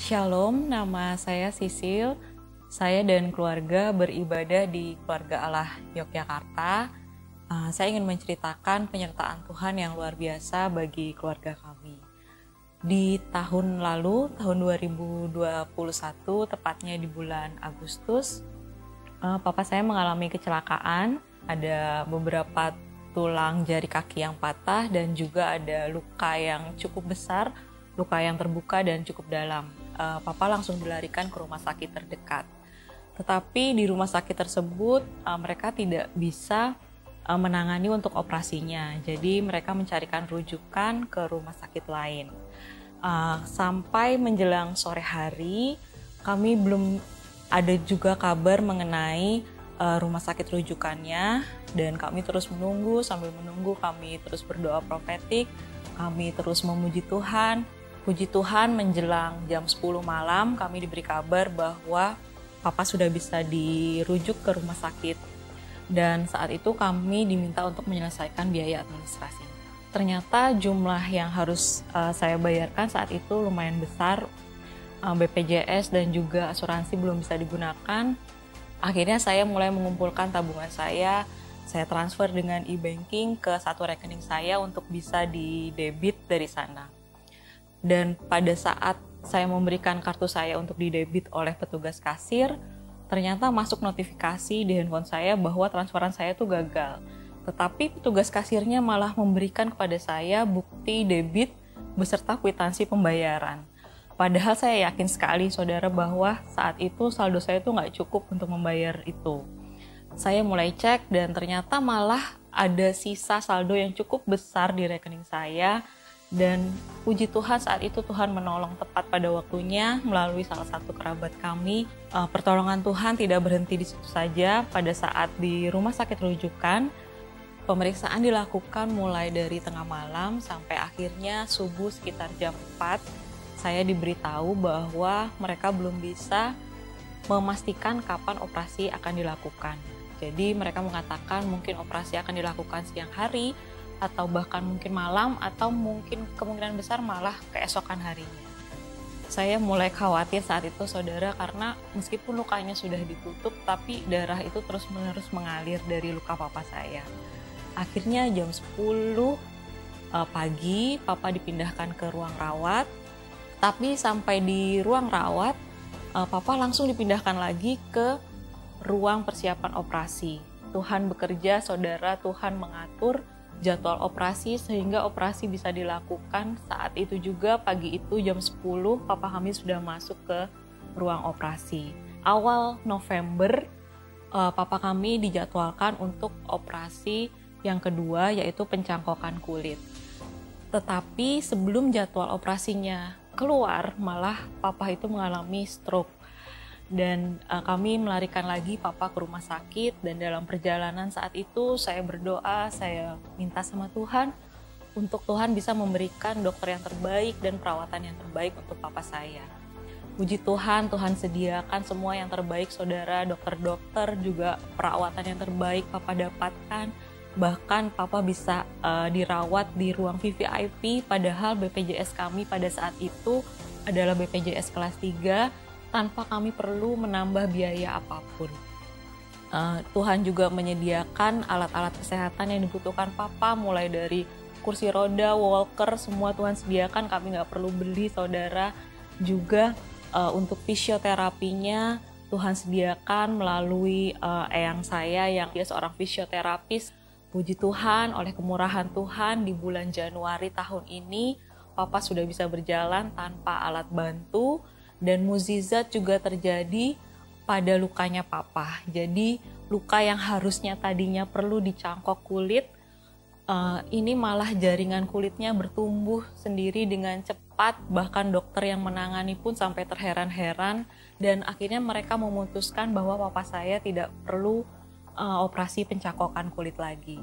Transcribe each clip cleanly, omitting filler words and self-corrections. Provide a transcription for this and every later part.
Shalom, nama saya Sisil. Saya dan keluarga beribadah di Keluarga Allah Yogyakarta. Saya ingin menceritakan penyertaan Tuhan yang luar biasa bagi keluarga kami. Di tahun lalu, tahun 2021, tepatnya di bulan Agustus, papa saya mengalami kecelakaan. Ada beberapa tulang jari kaki yang patah dan juga ada luka yang cukup besar, luka yang terbuka dan cukup dalam. Papa langsung dilarikan ke rumah sakit terdekat. Tetapi di rumah sakit tersebut mereka tidak bisa menangani untuk operasinya. Jadi mereka mencarikan rujukan ke rumah sakit lain. Sampai menjelang sore hari, kami belum ada juga kabar mengenai rumah sakit rujukannya, dan kami terus menunggu. Sambil menunggu kami terus berdoa profetik, kami terus memuji Tuhan. Puji Tuhan, menjelang jam 10 malam kami diberi kabar bahwa Papa sudah bisa dirujuk ke rumah sakit. Dan saat itu kami diminta untuk menyelesaikan biaya administrasi. Ternyata jumlah yang harus saya bayarkan saat itu lumayan besar. BPJS dan juga asuransi belum bisa digunakan. Akhirnya saya mulai mengumpulkan tabungan saya transfer dengan e-banking ke satu rekening saya untuk bisa didebit dari sana. Dan pada saat saya memberikan kartu saya untuk didebit oleh petugas kasir, ternyata masuk notifikasi di handphone saya bahwa transferan saya itu gagal. Tetapi petugas kasirnya malah memberikan kepada saya bukti debit beserta kwitansi pembayaran. Padahal saya yakin sekali, saudara, bahwa saat itu saldo saya itu nggak cukup untuk membayar itu. Saya mulai cek dan ternyata malah ada sisa saldo yang cukup besar di rekening saya. Dan puji Tuhan, saat itu Tuhan menolong tepat pada waktunya melalui salah satu kerabat kami. Pertolongan Tuhan tidak berhenti di situ saja. Pada saat di rumah sakit rujukan, pemeriksaan dilakukan mulai dari tengah malam sampai akhirnya subuh sekitar jam 4. Saya diberitahu bahwa mereka belum bisa memastikan kapan operasi akan dilakukan. Jadi mereka mengatakan mungkin operasi akan dilakukan siang hari, atau bahkan mungkin malam, atau mungkin kemungkinan besar malah keesokan harinya. Saya mulai khawatir saat itu, saudara, karena meskipun lukanya sudah ditutup, tapi darah itu terus-menerus mengalir dari luka papa saya. Akhirnya jam 10 pagi, papa dipindahkan ke ruang rawat. Tapi sampai di ruang rawat, papa langsung dipindahkan lagi ke ruang persiapan operasi. Tuhan bekerja, saudara, Tuhan mengatur jadwal operasi sehingga operasi bisa dilakukan saat itu juga. Pagi itu jam 10 papa kami sudah masuk ke ruang operasi. Awal November papa kami dijadwalkan untuk operasi yang kedua, yaitu pencangkokan kulit. Tetapi sebelum jadwal operasinya keluar, malah papa itu mengalami stroke. Dan kami melarikan lagi papa ke rumah sakit. Dan dalam perjalanan saat itu saya berdoa, saya minta sama Tuhan untuk Tuhan bisa memberikan dokter yang terbaik dan perawatan yang terbaik untuk papa saya. Puji Tuhan, Tuhan sediakan semua yang terbaik, saudara. Dokter-dokter juga perawatan yang terbaik papa dapatkan. Bahkan papa bisa dirawat di ruang VVIP, padahal BPJS kami pada saat itu adalah BPJS kelas 3, tanpa kami perlu menambah biaya apapun. Tuhan juga menyediakan alat-alat kesehatan yang dibutuhkan papa, mulai dari kursi roda, walker, semua Tuhan sediakan, kami nggak perlu beli, saudara. Juga untuk fisioterapinya Tuhan sediakan melalui eyang saya yang dia seorang fisioterapis. Puji Tuhan, oleh kemurahan Tuhan di bulan Januari tahun ini papa sudah bisa berjalan tanpa alat bantu. Dan mukjizat juga terjadi pada lukanya papa. Jadi luka yang harusnya tadinya perlu dicangkok kulit, ini malah jaringan kulitnya bertumbuh sendiri dengan cepat. Bahkan dokter yang menangani pun sampai terheran-heran. Dan akhirnya mereka memutuskan bahwa papa saya tidak perlu operasi pencangkokan kulit lagi.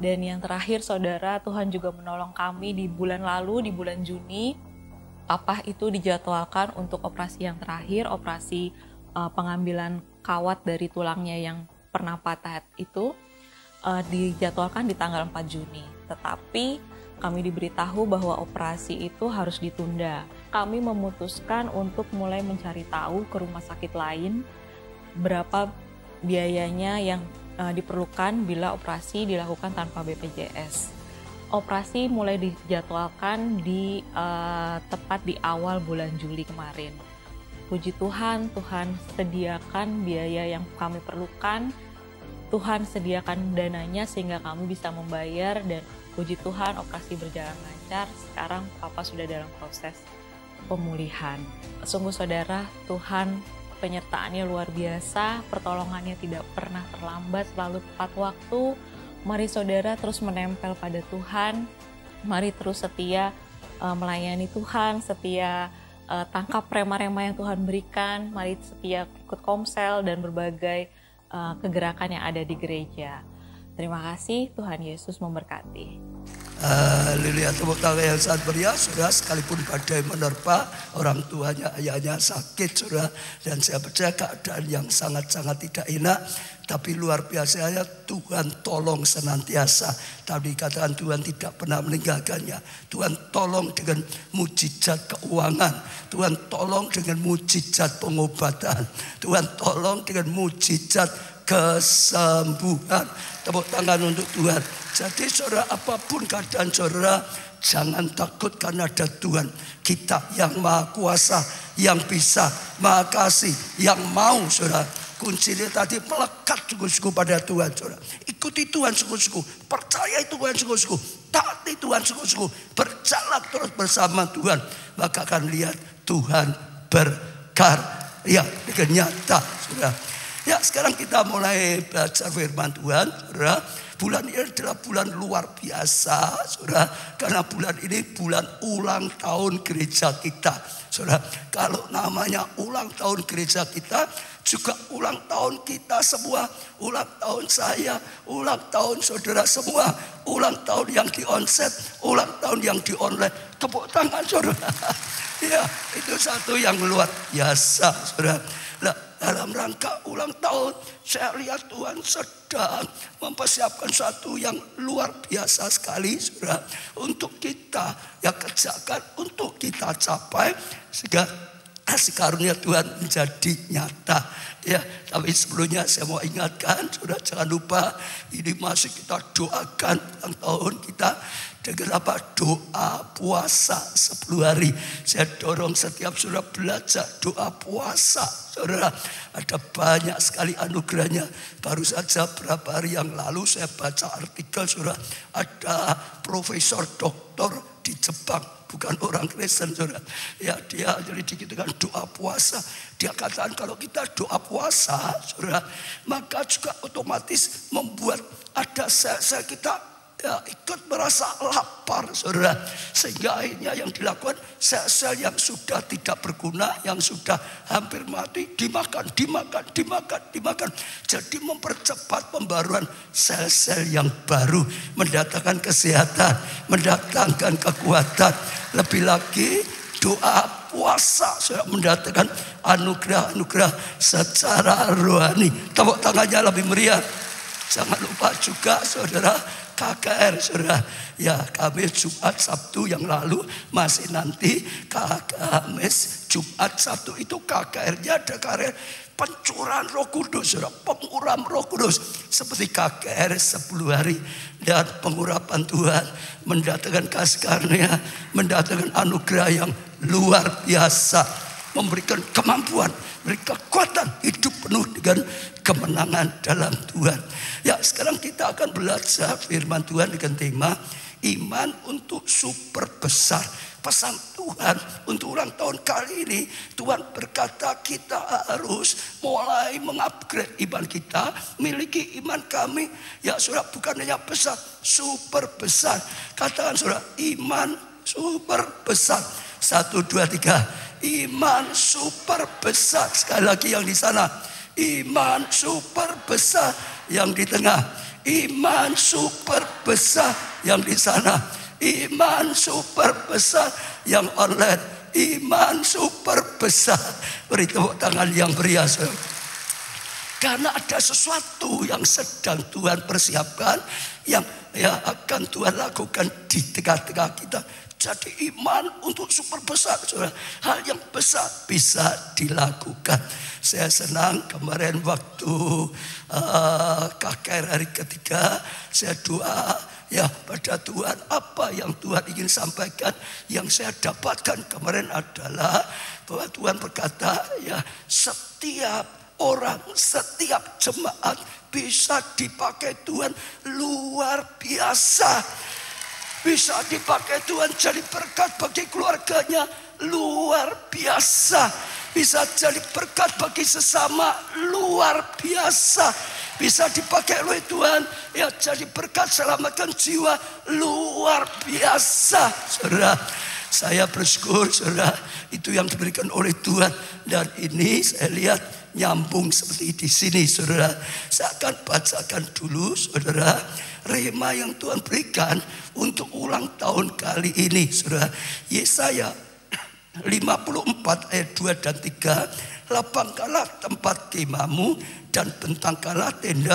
Dan yang terakhir, saudara, Tuhan juga menolong kami di bulan lalu, di bulan Juni. Papa itu dijadwalkan untuk operasi yang terakhir, operasi pengambilan kawat dari tulangnya yang pernah patah itu dijadwalkan di tanggal 4 Juni. Tetapi kami diberitahu bahwa operasi itu harus ditunda. Kami memutuskan untuk mulai mencari tahu ke rumah sakit lain berapa biayanya yang diperlukan bila operasi dilakukan tanpa BPJS. Operasi mulai dijadwalkan tepat di awal bulan Juli kemarin. Puji Tuhan, Tuhan sediakan biaya yang kami perlukan, Tuhan sediakan dananya sehingga kami bisa membayar, dan puji Tuhan operasi berjalan lancar. Sekarang Papa sudah dalam proses pemulihan. Sungguh saudara, Tuhan penyertaannya luar biasa, pertolongannya tidak pernah terlambat, selalu tepat waktu. Mari saudara terus menempel pada Tuhan, mari terus setia melayani Tuhan, setia tangkap rema-rema yang Tuhan berikan, mari setia ikut komsel dan berbagai kegerakan yang ada di gereja. Terima kasih, Tuhan Yesus memberkati. Haleluya, tepuk tangan yang sangat meriah, saudara. Sekalipun badai menerpa, orang tuanya, ayahnya sakit, saudara, dan saya percaya keadaan yang sangat-sangat tidak enak, tapi luar biasa ya, Tuhan tolong senantiasa. Tadi katakan Tuhan tidak pernah meninggalkannya. Tuhan tolong dengan mujizat keuangan, Tuhan tolong dengan mujizat pengobatan, Tuhan tolong dengan mujizat kesembuhan. Tepuk tangan untuk Tuhan. Jadi saudara, apapun keadaan saudara, jangan takut karena ada Tuhan kita yang maha kuasa, yang bisa, maha kasih, yang mau saudara. Kuncinya tadi melekat sungguh-sungguh pada Tuhan saudara. Ikuti Tuhan sungguh-sungguh, percaya Tuhan sungguh-sungguh, taati Tuhan sungguh-sungguh, berjalan terus bersama Tuhan. Maka akan lihat Tuhan berkarya dengan nyata saudara. Ya, sekarang kita mulai belajar firman Tuhan, saudara. Bulan ini adalah bulan luar biasa, saudara. Karena bulan ini bulan ulang tahun gereja kita, saudara. Kalau namanya ulang tahun gereja kita, juga ulang tahun kita semua. Ulang tahun saya, ulang tahun saudara semua. Ulang tahun yang di onset, ulang tahun yang di online. Tepuk tangan saudara. Ya, itu satu yang luar biasa, saudara. Nah, dalam rangka ulang tahun, saya lihat Tuhan sedang mempersiapkan sesuatu yang luar biasa sekali, saudara, untuk kita yang kerjakan, untuk kita capai, sehingga kasih karunia Tuhan menjadi nyata. Ya, tapi sebelumnya saya mau ingatkan, saudara, jangan lupa ini masih kita doakan ulang tahun kita dengan apa? Doa puasa 10 hari. Saya dorong setiap saudara belajar doa puasa, saudara. Ada banyak sekali anugerahnya. Baru saja beberapa hari yang lalu saya baca artikel, saudara. Ada profesor doktor di Jepang, bukan orang Kristen, saudara. Ya, dia jadi dikatakan doa puasa. Dia katakan kalau kita doa puasa, saudara, maka juga otomatis membuat ada sel-sel kita ya ikut merasa lapar, saudara. Sehingga akhirnya yang dilakukan, sel-sel yang sudah tidak berguna, yang sudah hampir mati, dimakan. Jadi mempercepat pembaruan sel-sel yang baru, mendatangkan kesehatan, mendatangkan kekuatan. Lebih lagi doa puasa sudah mendatangkan anugerah-anugerah secara rohani. Tepuk tangannya lebih meriah. Jangan lupa juga saudara, KKR saudara. Ya, Kamis, Jumat, Sabtu yang lalu masih nanti Kamis, Jumat, Sabtu itu KKR-nya ada KKR pencurahan Roh Kudus, saudara, pengurapan Roh Kudus seperti KKR 10 hari, dan pengurapan Tuhan mendatangkan kasih karunia, mendatangkan anugerah yang luar biasa, memberikan kemampuan, memberikan kekuatan hidup penuh dengan kemenangan dalam Tuhan. Ya, sekarang kita akan belajar firman Tuhan dengan tema iman untuk super besar. Pesan Tuhan untuk ulang tahun kali ini, Tuhan berkata kita harus mulai mengupgrade iman kita, miliki iman kami. Ya saudara, bukan hanya besar, super besar. Katakan saudara, iman super besar. 1, 2, 3. Iman super besar. Sekali lagi yang di sana. Iman super besar yang di tengah. Iman super besar yang di sana. Iman super besar yang online. Iman super besar. Beri tepuk tangan yang meriah. Karena ada sesuatu yang sedang Tuhan persiapkan, yang ya akan Tuhan lakukan di tengah-tengah kita. Jadi iman untuk super besar, saudara. Hal yang besar bisa dilakukan. Saya senang kemarin waktu KKR hari ketiga, saya doa ya pada Tuhan, apa yang Tuhan ingin sampaikan. Yang saya dapatkan kemarin adalah bahwa Tuhan berkata, ya setiap orang, setiap jemaat bisa dipakai Tuhan luar biasa. Bisa dipakai Tuhan jadi berkat bagi keluarganya luar biasa. Bisa jadi berkat bagi sesama luar biasa. Bisa dipakai oleh Tuhan ya jadi berkat selamatkan jiwa luar biasa. Saudara, saya bersyukur saudara, itu yang diberikan oleh Tuhan. Dan ini saya lihat nyambung seperti di sini saudara. Saya akan bacakan dulu saudara rema yang Tuhan berikan untuk ulang tahun kali ini saudara. Yesaya 54 ayat 2 dan 3. Lapangkanlah tempat kemahmu dan bentangkanlah tenda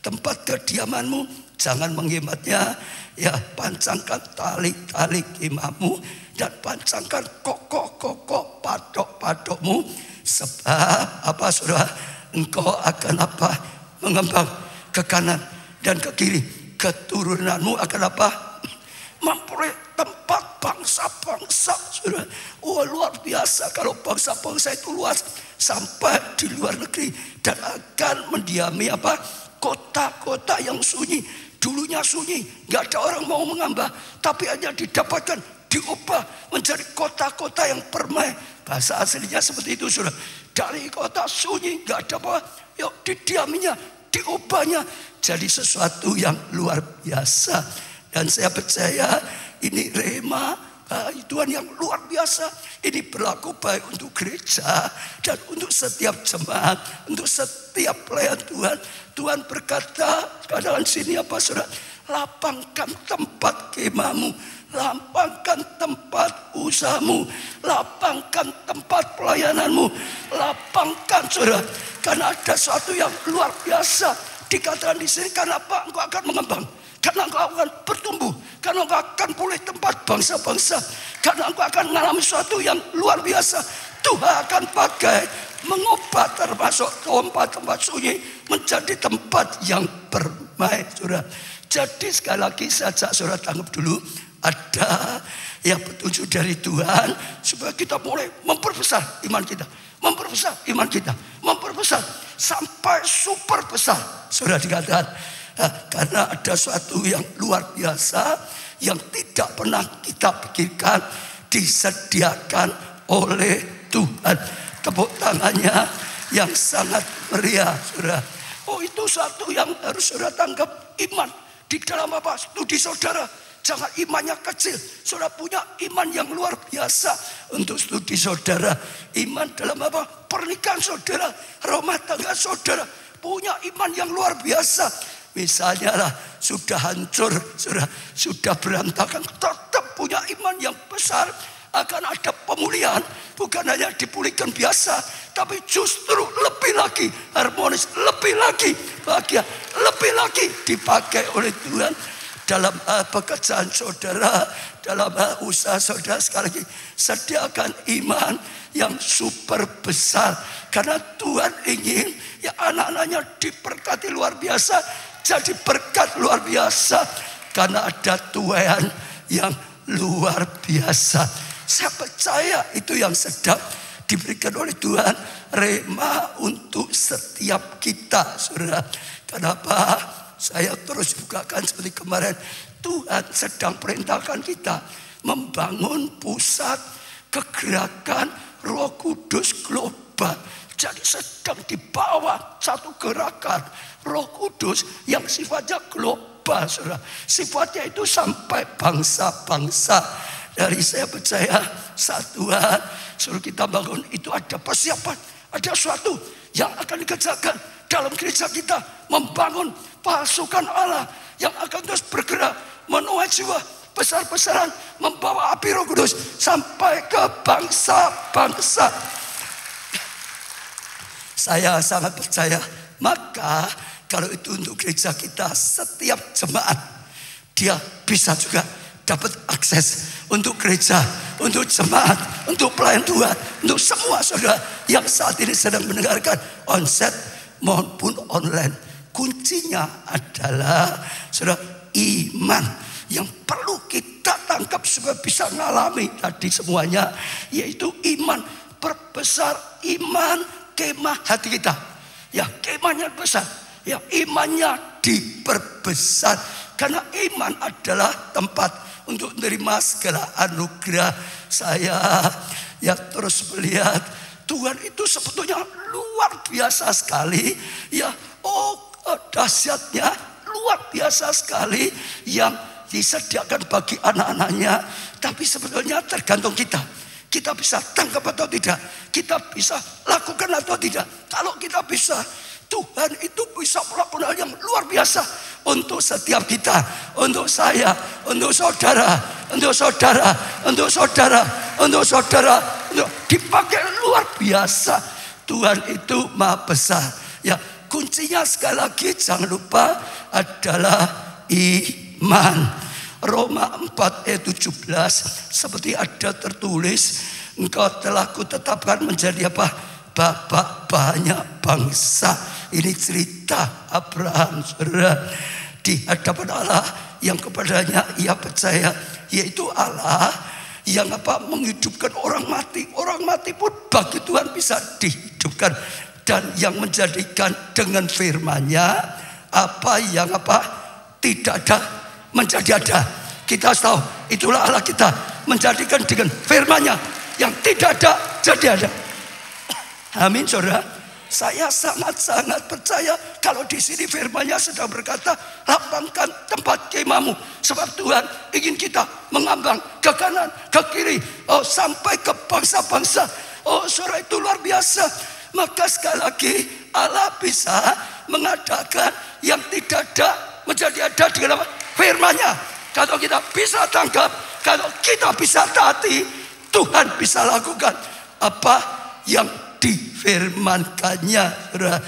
tempat kediamanmu, jangan menghematnya. Ya, pancangkan tali-tali kemahmu dan pancangkan kokok-kokok patok-patokmu. Sebab apa saudara? Engkau akan apa? Mengembang ke kanan dan ke kiri. Keturunanmu akan apa? Memperoleh tempat bangsa-bangsa, saudara. Oh luar biasa kalau bangsa-bangsa itu luas sampai di luar negeri dan akan mendiami apa? Kota-kota yang sunyi. Dulunya sunyi, nggak ada orang mau mengambah, tapi hanya didapatkan diubah menjadi kota-kota yang permai. Bahasa aslinya seperti itu, saudara. Dari kota sunyi, nggak ada apa, yuk didiaminya, diubahnya jadi sesuatu yang luar biasa. Dan saya percaya ini rema Tuhan yang luar biasa. Ini berlaku baik untuk gereja dan untuk setiap jemaat, untuk setiap pelayan Tuhan. Tuhan berkata pada sini apa saudara? Lapangkan tempat kemahmu, lapangkan tempat usahamu, lapangkan tempat pelayananmu, lapangkan saudara. Karena ada sesuatu yang luar biasa dikatakan di sini. Karena apa? Engkau akan mengembang. Karena engkau akan bertumbuh. Karena engkau akan pulih tempat bangsa-bangsa. Karena engkau akan mengalami sesuatu yang luar biasa. Tuhan akan pakai mengubah termasuk tempat-tempat sunyi menjadi tempat yang permai, saudara. Jadi sekali lagi saja saudara tangkap dulu. Ada yang petunjuk dari Tuhan supaya kita mulai memperbesar iman kita. Memperbesar iman kita. Memperbesar sampai super besar. Saudara dikatakan. Karena ada sesuatu yang luar biasa yang tidak pernah kita pikirkan disediakan oleh Tuhan. Tepuk tangannya yang sangat meriah, saudara. Oh itu satu yang harus saudara tangkap, iman. Di dalam apa? Studi saudara. Jangan imannya kecil. Saudara punya iman yang luar biasa untuk studi saudara. Iman dalam apa? Pernikahan saudara. Rumah tangga saudara. Punya iman yang luar biasa. Misalnya lah sudah hancur, sudah berantakan, tetap punya iman yang besar akan ada pemulihan. Bukan hanya dipulihkan biasa, tapi justru lebih lagi harmonis, lebih lagi bahagia, lebih lagi dipakai oleh Tuhan dalam pekerjaan saudara, dalam usaha saudara. Sekali lagi sediakan iman yang super besar, karena Tuhan ingin ya anak-anaknya diberkati luar biasa. Jadi berkat luar biasa karena ada Tuhan yang luar biasa. Saya percaya itu yang sedang diberikan oleh Tuhan, rema untuk setiap kita, saudara. Kenapa? Saya terus bukakan seperti kemarin. Tuhan sedang perintahkan kita membangun pusat kegerakan Roh Kudus global. Jadi sedang dibawa satu gerakan Roh Kudus yang sifatnya global, saudara. Sifatnya itu sampai bangsa-bangsa. Dari saya percaya saat Tuhan suruh kita bangun itu ada persiapan, ada sesuatu yang akan dikerjakan dalam gereja kita, membangun pasukan Allah yang akan terus bergerak menuai jiwa besar-besaran, membawa api Roh Kudus sampai ke bangsa-bangsa. Saya sangat percaya. Maka kalau itu untuk gereja kita, setiap jemaat dia bisa juga dapat akses untuk gereja, untuk jemaat, untuk pelayan Tuhan, untuk semua saudara yang saat ini sedang mendengarkan onsite maupun online. Kuncinya adalah saudara iman yang perlu kita tangkap supaya bisa mengalami tadi semuanya, yaitu iman. Perbesar iman kemah hati kita. Ya, kemahnya besar. Ya, imannya diperbesar. Karena iman adalah tempat untuk menerima segala anugerah. Saya ya terus melihat Tuhan itu sebetulnya luar biasa sekali. Ya, dahsyatnya luar biasa sekali yang disediakan bagi anak-anaknya. Tapi sebetulnya tergantung kita. Kita bisa tangkap atau tidak. Kita bisa lakukan atau tidak. Kalau kita bisa, Tuhan itu bisa melakukan hal yang luar biasa untuk setiap kita, untuk saya, untuk saudara, untuk saudara, untuk saudara, untuk saudara, untuk dipakai luar biasa. Tuhan itu maha besar. Ya, kuncinya sekali lagi jangan lupa adalah iman. Roma 4 ayat 17 seperti ada tertulis, engkau telah kutetapkan menjadi apa? Bapak banyak bangsa. Ini cerita Abraham, saudara, di hadapan Allah yang kepadanya ia percaya, yaitu Allah yang apa? Menghidupkan orang mati. Orang mati pun bagi Tuhan bisa dihidupkan, dan yang menjadikan dengan firman-Nya apa yang apa? Tidak ada menjadi ada. Kita harus tahu itulah Allah kita, menjadikan dengan firman-Nya yang tidak ada jadi ada. Amin, saudara. Saya sangat-sangat percaya kalau di sini firman-Nya sedang berkata, lapangkan tempat kemahmu, sebab Tuhan ingin kita mengambang ke kanan, ke kiri, sampai ke bangsa-bangsa. Saudara, itu luar biasa. Maka sekali lagi Allah bisa mengadakan yang tidak ada menjadi ada dengan apa? Firman-Nya. Kalau kita bisa tangkap, kalau kita bisa taati, Tuhan bisa lakukan apa yang difirmankannya. Saudara,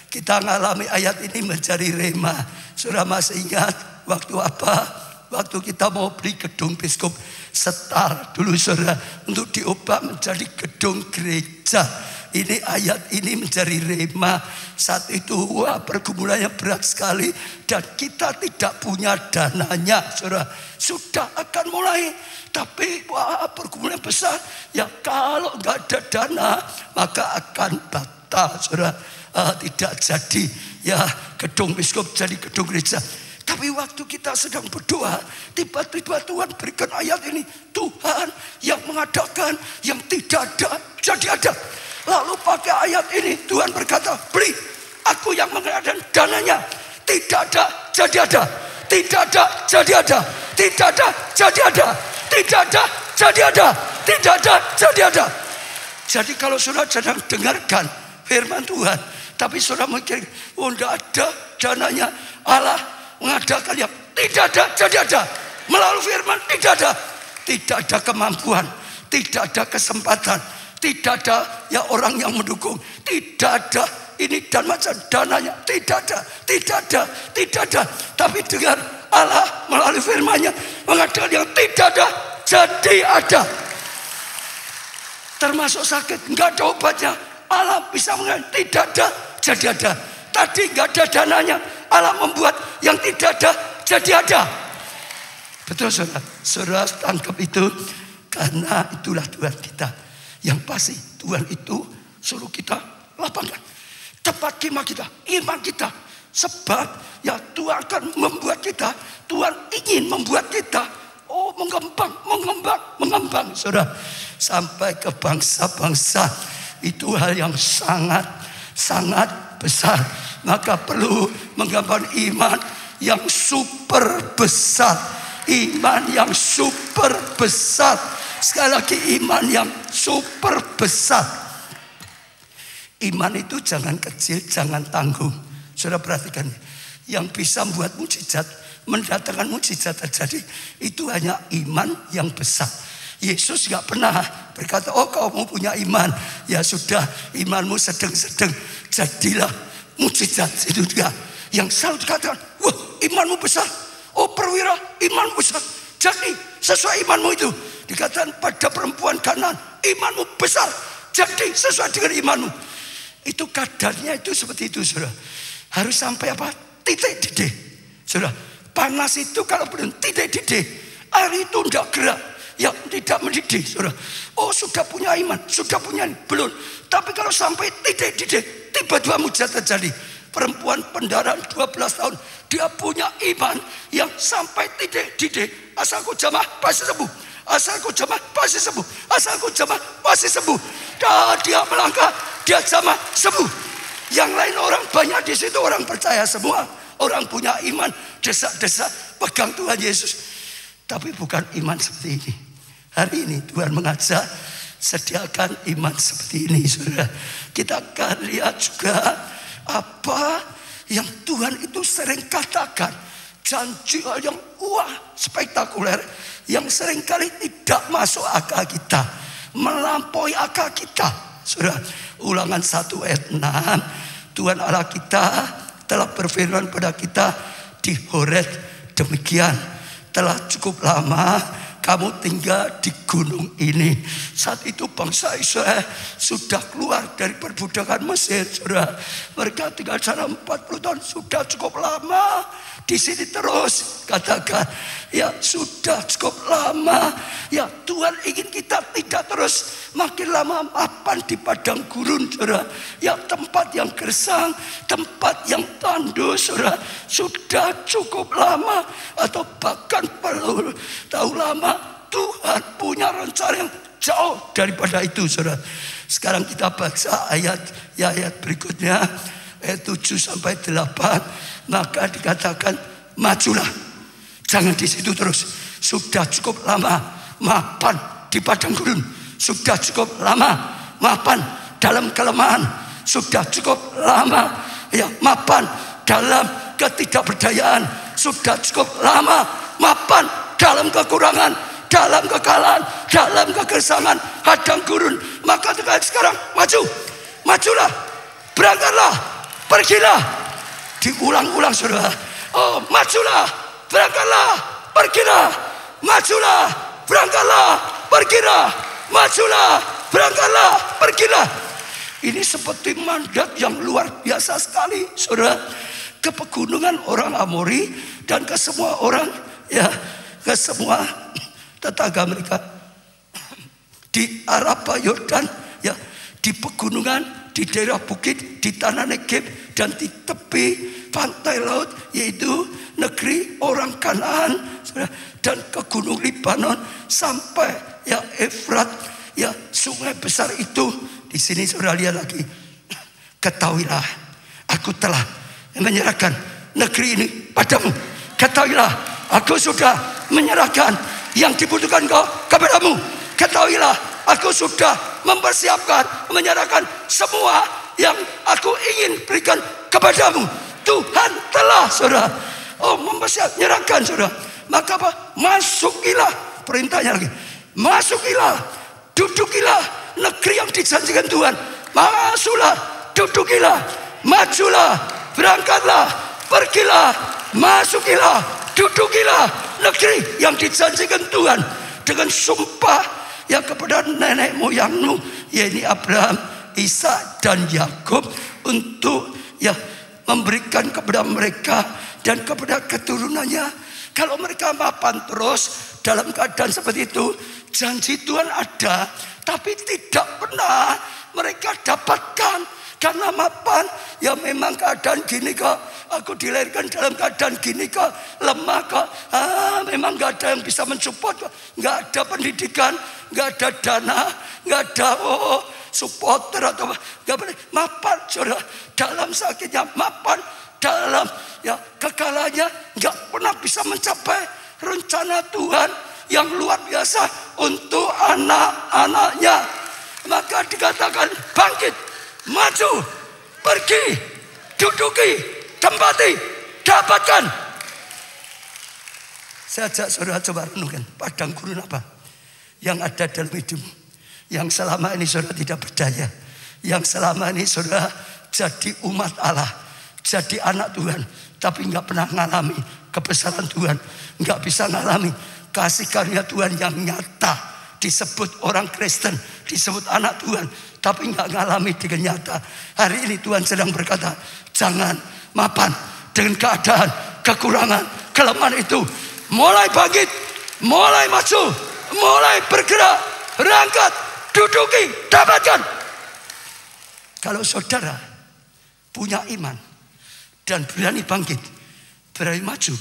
kita mengalami ayat ini menjadi rema. Saudara masih ingat waktu apa? Waktu kita mau beli gedung Biskup Setar dulu, saudara, untuk diubah menjadi gedung gereja. Ini ayat ini menjadi rema. Saat itu pergumulannya berat sekali dan kita tidak punya dananya, saudara. Sudah akan mulai, tapi pergumulan besar. Ya kalau nggak ada dana maka akan batal, saudara. Tidak jadi ya gedung biskup jadi gedung gereja. Tapi waktu kita sedang berdoa, tiba-tiba Tuhan berikan ayat ini. Tuhan yang mengadakan yang tidak ada jadi ada. Lalu pakai ayat ini Tuhan berkata, beli, aku yang mengadakan dananya. Tidak ada jadi ada. Tidak ada jadi ada. Tidak ada jadi ada. Tidak ada jadi ada. Tidak ada jadi ada. Jadi kalau saudara sedang dengarkan firman Tuhan, tapi saudara mikir, tidak ada dananya, Allah mengadakan yang tidak ada jadi ada. Melalui firman tidak ada. Tidak ada kemampuan, tidak ada kesempatan, tidak ada ya orang yang mendukung, tidak ada ini dan macam dananya, tidak ada, tidak ada, tidak ada. Tapi dengan Allah melalui firman-Nya mengadakan yang tidak ada jadi ada. Termasuk sakit, enggak ada obatnya, Allah bisa mengatakan tidak ada jadi ada. Tadi enggak ada dananya, Allah membuat yang tidak ada jadi ada. Betul, saudara. Saudara tangkap itu, karena itulah Tuhan kita. Yang pasti Tuhan itu suruh kita lapangkan tempat kemah kita, iman kita. Sebab ya Tuhan akan membuat kita, Tuhan ingin membuat kita mengembang, saudara, sampai ke bangsa-bangsa. Itu hal yang sangat besar. Maka perlu menggambarkan iman yang super besar, iman yang super besar. Sekali lagi iman yang super besar. Iman itu jangan kecil, jangan tanggung. Saudara perhatikan, yang bisa membuat mukjizat, mendatangkan mukjizat terjadi, itu hanya iman yang besar. Yesus gak pernah berkata, kamu punya iman, ya sudah imanmu sedang-sedang, jadilah mukjizat. Itu juga yang selalu dikatakan, wah imanmu besar, Oh perwira, imanmu besar. Jadi sesuai imanmu itu. Dikatakan pada perempuan Kanaan, imanmu besar. Jadi sesuai dengan imanmu. Itu kadarnya itu seperti itu, saudara. Harus sampai apa? Titik didih. Saudara, panas itu kalau belum titik didih, air itu tidak gerak. Ya tidak mendidih, saudara. Oh sudah punya iman, sudah punya belum. Tapi kalau sampai titik didih, tiba-tiba mujizat terjadi. Perempuan pendaraan 12 tahun, dia punya iman yang sampai titik didih. Asalku jamah pasti sembuh. Asalku jamah pasti sembuh. Asalku jamah pasti sembuh. Dan dia melangkah, dia jamah sembuh. Yang lain orang banyak di situ orang percaya semua. Orang punya iman, desak-desak pegang Tuhan Yesus. Tapi bukan iman seperti ini. Hari ini Tuhan mengajak sediakan iman seperti ini, saudara. Kita akan lihat juga apa yang Tuhan itu sering katakan. Janji yang spektakuler, yang seringkali tidak masuk akal kita, melampaui akal kita. Saudara, Ulangan 1 ayat 6, Tuhan Allah kita telah berfirman pada kita di Horeb, demikian telah cukup lama kamu tinggal di gunung ini. Saat itu bangsa Israel sudah keluar dari perbudakan Mesir, saudara. Mereka tinggal di sana 40 tahun, sudah cukup lama. Di sini terus katakan, ya sudah cukup lama. Ya Tuhan ingin kita tidak terus makin lama mapan di padang gurun, saudara. Ya tempat yang gersang, tempat yang tandus, saudara. Sudah cukup lama atau bahkan perlu tahu lama. Tuhan punya rencana yang jauh daripada itu, saudara. Sekarang kita baca ayat berikutnya, ayat 7 sampai 8. Maka dikatakan, majulah, jangan di situ terus. Sudah cukup lama mapan di padang gurun. Sudah cukup lama mapan dalam kelemahan. Sudah cukup lama ya mapan dalam ketidakberdayaan. Sudah cukup lama mapan dalam kekurangan, dalam kekalahan, dalam kegersangan, padang gurun. Maka sekarang majulah, berangkatlah, pergilah. Diulang-ulang, saudara. Oh, majulah, berangkatlah, pergilah. Majulah, berangkatlah, pergilah. Majulah, berangkatlah, pergilah. Ini seperti mandat yang luar biasa sekali, saudara. Ke pegunungan orang Amori dan ke semua orang, ya, ke semua tetangga mereka di Araba Yordan, ya, di pegunungan, di daerah bukit, di tanah Negeb, dan di tepi pantai laut, yaitu negeri orang Kanaan, dan ke gunung Libanon sampai ya Efrat, ya sungai besar itu. Di sini saudara lihat lagi, ketahuilah, aku telah menyerahkan negeri ini padamu. Ketahuilah, aku sudah menyerahkan yang dibutuhkan kau kepadamu. Ketahuilah, aku sudah mempersiapkan, menyerahkan semua yang aku ingin berikan kepadamu. Tuhan telah, saudara, mempersiapkan, saudara. Maka apa? Masukilah, perintahnya lagi. Masukilah, dudukilah negeri yang dijanjikan Tuhan. Masuklah, dudukilah, majulah, berangkatlah, pergilah, masukilah, dudukilah negeri yang dijanjikan Tuhan dengan sumpah yang kepada nenek moyangmu, yaitu Abraham, Ishak dan Yakub, untuk ya memberikan kepada mereka dan kepada keturunannya. Kalau mereka mapan terus dalam keadaan seperti itu, janji Tuhan ada, tapi tidak pernah mereka dapatkan. Karena mapan, ya memang keadaan gini kok, aku dilahirkan dalam keadaan gini kok, lemah kok, memang gak ada yang bisa mensupport kok, gak ada pendidikan, gak ada dana, gak ada supporter atau gak boleh. Mapan, saudara, dalam sakitnya, mapan dalam ya kekalahannya, gak pernah bisa mencapai rencana Tuhan yang luar biasa untuk anak-anaknya. Maka dikatakan bangkit, maju, pergi, duduki, tempati, dapatkan. Saya ajak saudara coba renungkan, padang gurun apa yang ada dalam hidupmu, yang selama ini saudara tidak berdaya, yang selama ini saudara jadi umat Allah, jadi anak Tuhan, tapi nggak pernah mengalami kebesaran Tuhan, nggak bisa ngalami kasih karunia Tuhan yang nyata. Disebut orang Kristen, disebut anak Tuhan, tapi nggak ngalami dengan nyata. Hari ini Tuhan sedang berkata, jangan mapan dengan keadaan, kekurangan, kelemahan itu. Mulai bangkit, mulai maju, mulai bergerak, berangkat, duduki, dapatkan. Kalau saudara punya iman dan berani bangkit, berani maju,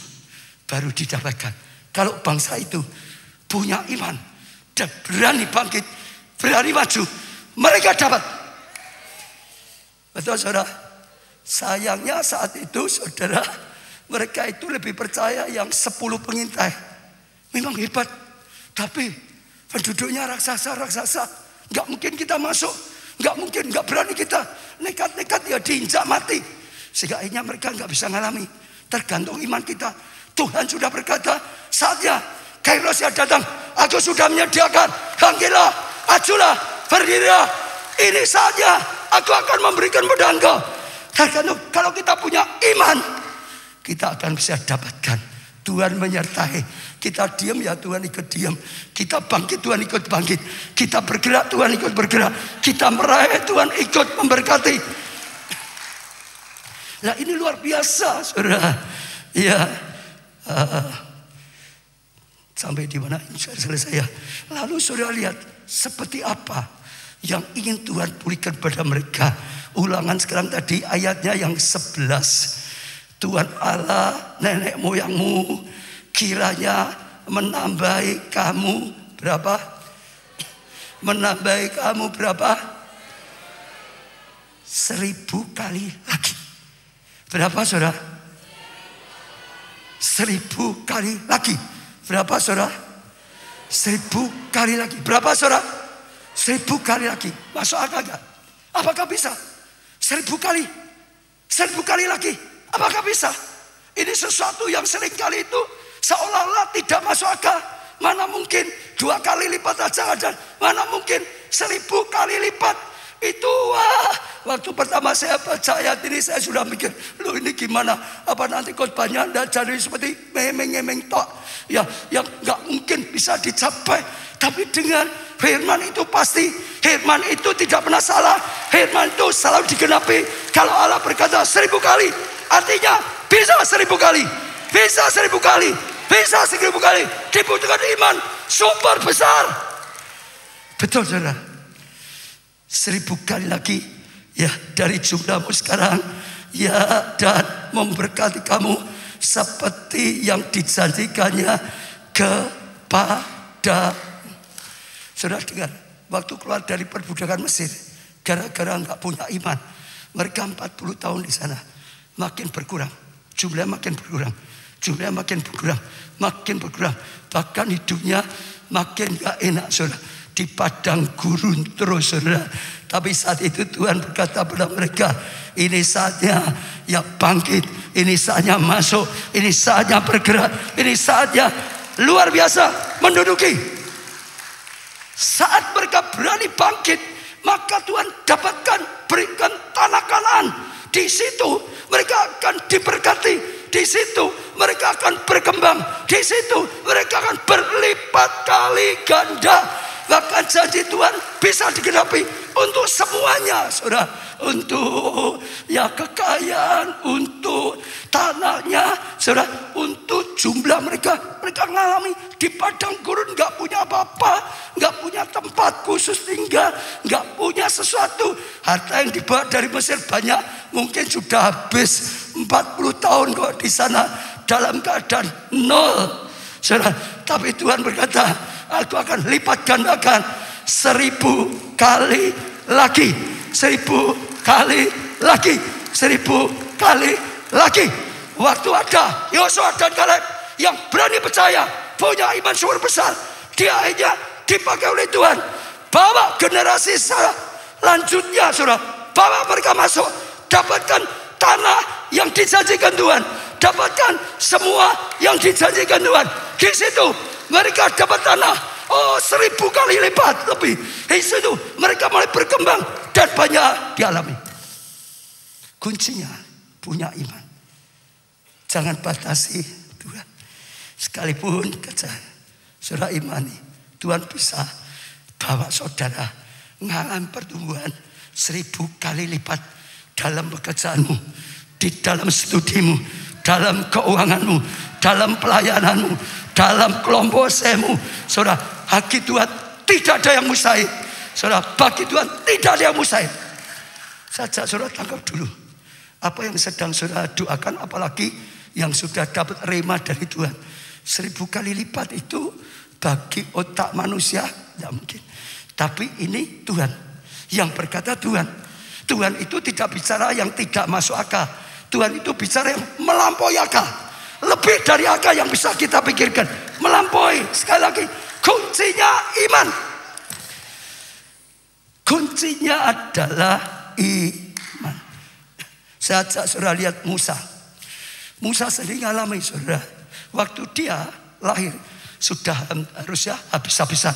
baru didapatkan. Kalau bangsa itu punya iman dan berani bangkit, berani maju, mereka dapat. Betul saudara? Sayangnya saat itu saudara, mereka itu lebih percaya yang 10 pengintai. Memang hebat, tapi penduduknya raksasa. Gak mungkin kita masuk, gak mungkin, gak berani kita. Nekat-nekat ya diinjak mati. Sehingga akhirnya mereka gak bisa ngalami. Tergantung iman kita. Tuhan sudah berkata, saatnya Kairos yang datang, aku sudah menyediakan. Bangkitlah, ajulah, berdirilah. Ini saatnya aku akan memberikan pada engkau. Karena kalau kita punya iman, kita akan bisa dapatkan. Tuhan menyertai. Kita diam ya Tuhan ikut diam. Kita bangkit Tuhan ikut bangkit. Kita bergerak Tuhan ikut bergerak. Kita meraih Tuhan ikut memberkati. Nah ini luar biasa saudara. Ya. Sampai di mana selesai ya. Lalu saudara lihat seperti apa yang ingin Tuhan pulihkan pada mereka. Ulangan sekarang tadi ayatnya yang 11. Tuhan Allah nenek moyangmu kiranya menambahi kamu berapa? Menambahi kamu berapa? 1000 kali lagi. Berapa saudara? 1000 kali lagi. Berapa saudara? 1000 kali lagi. Berapa saudara? 1000 kali lagi. Masuk akal gak? Apakah bisa? 1000 kali. 1000 kali lagi. Apakah bisa? Ini sesuatu yang sering kali itu seolah-olah tidak masuk akal. Mana mungkin 2 kali lipat aja ada. Mana mungkin 1000 kali lipat. Itu wah. Waktu pertama saya baca ayat ini saya sudah mikir, loh ini gimana? Apa nanti khotbahnya anda jadi seperti memeng-memeng tok? Ya, yang nggak mungkin bisa dicapai. Tapi dengan firman itu pasti, firman itu tidak pernah salah. Firman itu selalu digenapi. Kalau Allah berkata 1000 kali, artinya bisa 1000 kali, bisa 1000 kali, bisa 1000 kali. Dibutuhkan iman super besar. Betul saudara. 1000 kali lagi ya dari jumlahmu sekarang ya, dan memberkati kamu seperti yang dijanjikannya kepada. Saudara dengar, waktu keluar dari perbudakan Mesir, gara-gara nggak punya iman, mereka 40 tahun di sana, makin berkurang, jumlahnya makin berkurang, jumlahnya makin berkurang, makin berkurang, bahkan hidupnya makin nggak enak saudara. Di padang gurun terus saudara. Tapi saat itu Tuhan berkata pada mereka, ini saatnya ya bangkit, ini saatnya masuk, ini saatnya bergerak, ini saatnya luar biasa menduduki. Saat mereka berani bangkit, maka Tuhan dapatkan berikan tanah Kanaan. Di situ mereka akan diberkati, di situ mereka akan berkembang, di situ mereka akan berlipat kali ganda. Bahkan janji Tuhan bisa digenapi untuk semuanya, saudara. Untuk ya kekayaan, untuk tanahnya, saudara. Untuk jumlah mereka mengalami di padang gurun, nggak punya apa-apa, nggak punya tempat khusus tinggal, nggak punya sesuatu. Harta yang dibawa dari Mesir banyak, mungkin sudah habis 40 tahun kok di sana dalam keadaan nol, saudara. Tapi Tuhan berkata, aku akan lipat gandakan 1000 kali lagi, 1000 kali lagi, 1000 kali lagi. Waktu ada Yosua dan Kaleb yang berani percaya, punya iman super besar, dia akhirnya dipakai oleh Tuhan. Bawa generasi selanjutnya, saudara, bawa mereka masuk, dapatkan tanah yang dijanjikan Tuhan, dapatkan semua yang dijanjikan Tuhan. Di situ mereka dapat tanah 1000 kali lipat lebih. Di situ mereka mulai berkembang dan banyak dialami. Kuncinya punya iman. Jangan batasi Tuhan. Sekalipun saudara imani, Tuhan bisa bawa saudara mengalami pertumbuhan 1000 kali lipat dalam pekerjaanmu, di dalam studimu, dalam keuanganmu, dalam pelayananmu, dalam kelompok semu. Saudara, bagi Tuhan tidak ada yang mustahil. Saudara, bagi Tuhan tidak ada yang mustahil. Saja saudara tangkap dulu apa yang sedang saudara doakan, apalagi yang sudah dapat rema dari Tuhan. 1000 kali lipat itu bagi otak manusia tidak mungkin. Tapi ini Tuhan yang berkata. Tuhan itu tidak bicara yang tidak masuk akal. Tuhan itu bicara yang melampaui akal. Lebih dari akal yang bisa kita pikirkan. Melampaui. Sekali lagi, kuncinya iman. Kuncinya adalah iman. Saya ajak saudara lihat Musa. Musa sendiri ngalami saudara. Waktu dia lahir sudah harusnya habis-habisan.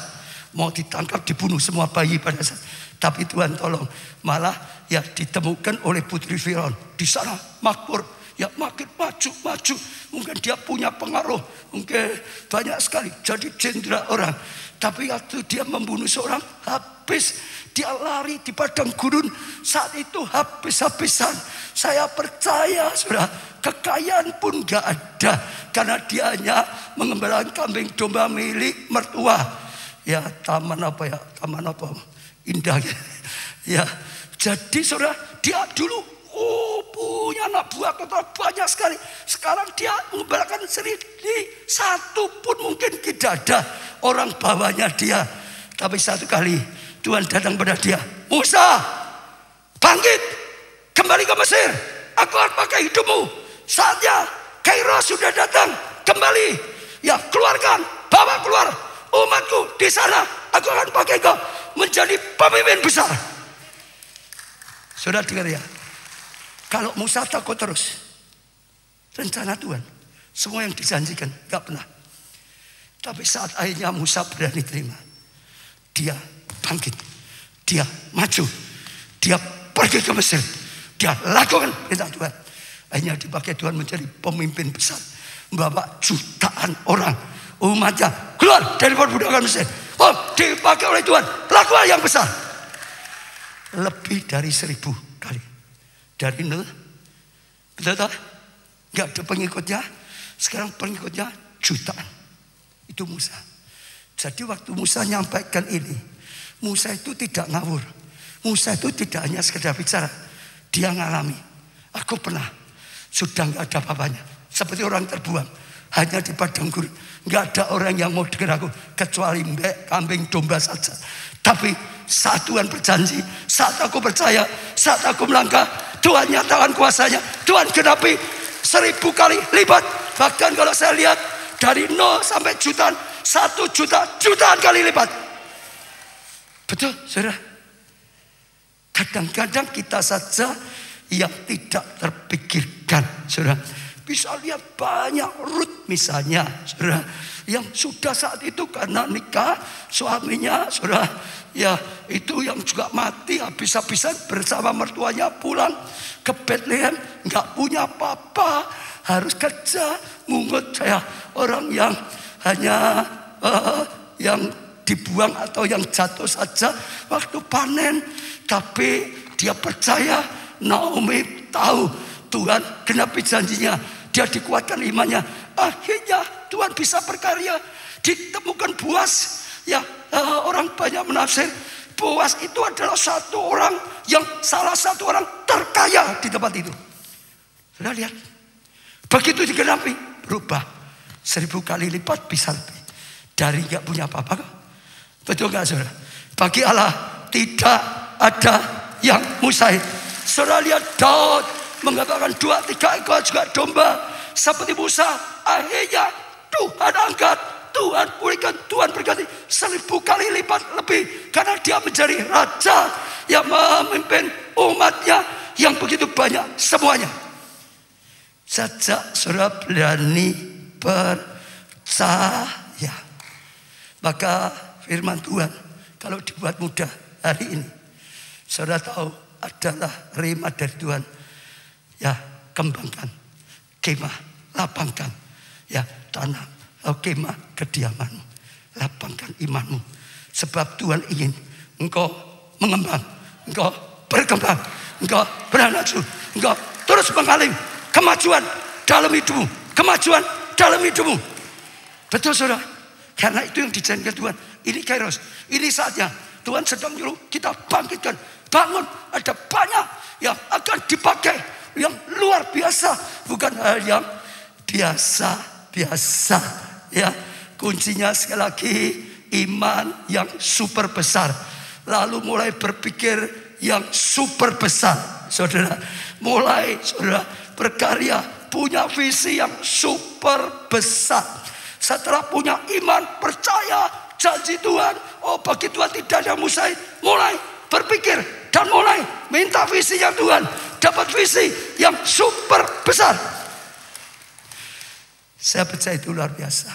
Mau ditangkap, dibunuh semua bayi pada saat. Tapi Tuhan tolong. Malah ya ditemukan oleh putri Firaun. Di sana makmur. Ya makin maju. Mungkin dia punya pengaruh. Mungkin banyak sekali. Jadi jenderal orang. Tapi waktu dia membunuh seorang, habis. Dia lari di padang gurun. Saat itu habis-habisan. Saya percaya saudara, kekayaan pun gak ada. Karena dia hanya mengembalakan kambing domba milik mertua. Ya taman apa ya? Taman apa? Indah ya. Jadi saudara, dia dulu punya anak buah kota banyak sekali. Sekarang dia mengembalakan sendiri. Satu pun mungkin tidak ada orang bawahnya dia. Tapi satu kali Tuhan datang pada dia. Musa, bangkit, kembali ke Mesir. Aku akan pakai hidupmu. Saatnya Kairos sudah datang. Kembali, ya keluarkan, bawa keluar umatku di sana. Aku akan pakai kau menjadi pemimpin besar. Saudara dengar ya. Kalau Musa takut terus, rencana Tuhan, semua yang dijanjikan gak pernah. Tapi saat akhirnya Musa berani terima, dia bangkit, dia maju, dia pergi ke Mesir, dia lakukan perintah Tuhan. Akhirnya dipakai Tuhan menjadi pemimpin besar, membawa jutaan orang umatnya keluar dari perbudakan Mesir. Dipakai oleh Tuhan, lakukan yang besar, lebih dari 1000 kali. Dari nol, betul tak? Gak ada pengikutnya. Sekarang pengikutnya jutaan. Itu Musa. Jadi waktu Musa nyampaikan ini, Musa itu tidak ngawur. Musa itu tidak hanya sekedar bicara. Dia ngalami. Aku pernah, sudah gak ada apa-apanya. Seperti orang terbuang, hanya di padang gurun. Gak ada orang yang mau dengar aku, kecuali mbek, kambing, domba saja. Tapi saat Tuhan berjanji, saat aku percaya, saat aku melangkah, Tuhan nyatakan kuasanya. Tuhan genapi 1000 kali lipat. Bahkan kalau saya lihat dari 0 sampai jutaan, 1 juta, jutaan kali lipat. Betul saudara. Kadang-kadang kita saja yang tidak terpikirkan saudara. Bisa lihat banyak Rut misalnya saudara, yang sudah saat itu karena nikah suaminya saudara, ya itu yang juga mati habis-habisan bersama mertuanya, pulang ke Bethlehem nggak punya apa-apa, harus kerja mungut. Saya orang yang hanya yang dibuang atau yang jatuh saja waktu panen. Tapi dia percaya, Naomi tahu Tuhan genapi janjinya, dia dikuatkan imannya. Akhirnya Tuhan bisa berkarya. Ditemukan Boas, ya orang banyak menafsir Boas itu adalah satu orang yang salah satu orang terkaya di tempat itu. Sudah lihat, begitu digenapi berubah 1000 kali lipat, bisa lebih dari nggak punya apa-apa. Betul nggak saudara? Bagi Allah tidak ada yang mustahil. Saudara lihat Daud mengatakan 2-3 ekor juga domba seperti Musa. Akhirnya Tuhan angkat, Tuhan pulihkan, Tuhan berganti 1000 kali lipat lebih. Karena dia menjadi raja yang memimpin umatnya yang begitu banyak semuanya. Sejak saudara berani percaya, maka firman Tuhan kalau dibuat mudah hari ini, saudara tahu adalah rema dari Tuhan. Ya, kembangkan, kemah, lapangkan Ya, tanah, kemah kediamanmu. Lapangkan imanmu. Sebab Tuhan ingin engkau mengembang, engkau berkembang, engkau beranak cucu, engkau terus mengalami kemajuan dalam hidupmu, kemajuan dalam hidupmu. Betul saudara? Karena itu yang dijanjikan Tuhan. Ini kairos, ini saatnya. Tuhan sedang menyuruh kita bangkitkan, bangun. Ada banyak yang akan dipakai, yang luar biasa, bukan hal yang biasa. Ya, kuncinya sekali lagi iman yang super besar. Lalu mulai berpikir yang super besar, saudara. Mulai saudara berkarya, punya visi yang super besar. Setelah punya iman, percaya janji Tuhan, bagi Tuhan tidak ada mustahil. Mulai berpikir dan mulai minta visi yang Tuhan, dapat visi yang super besar. Saya percaya itu luar biasa.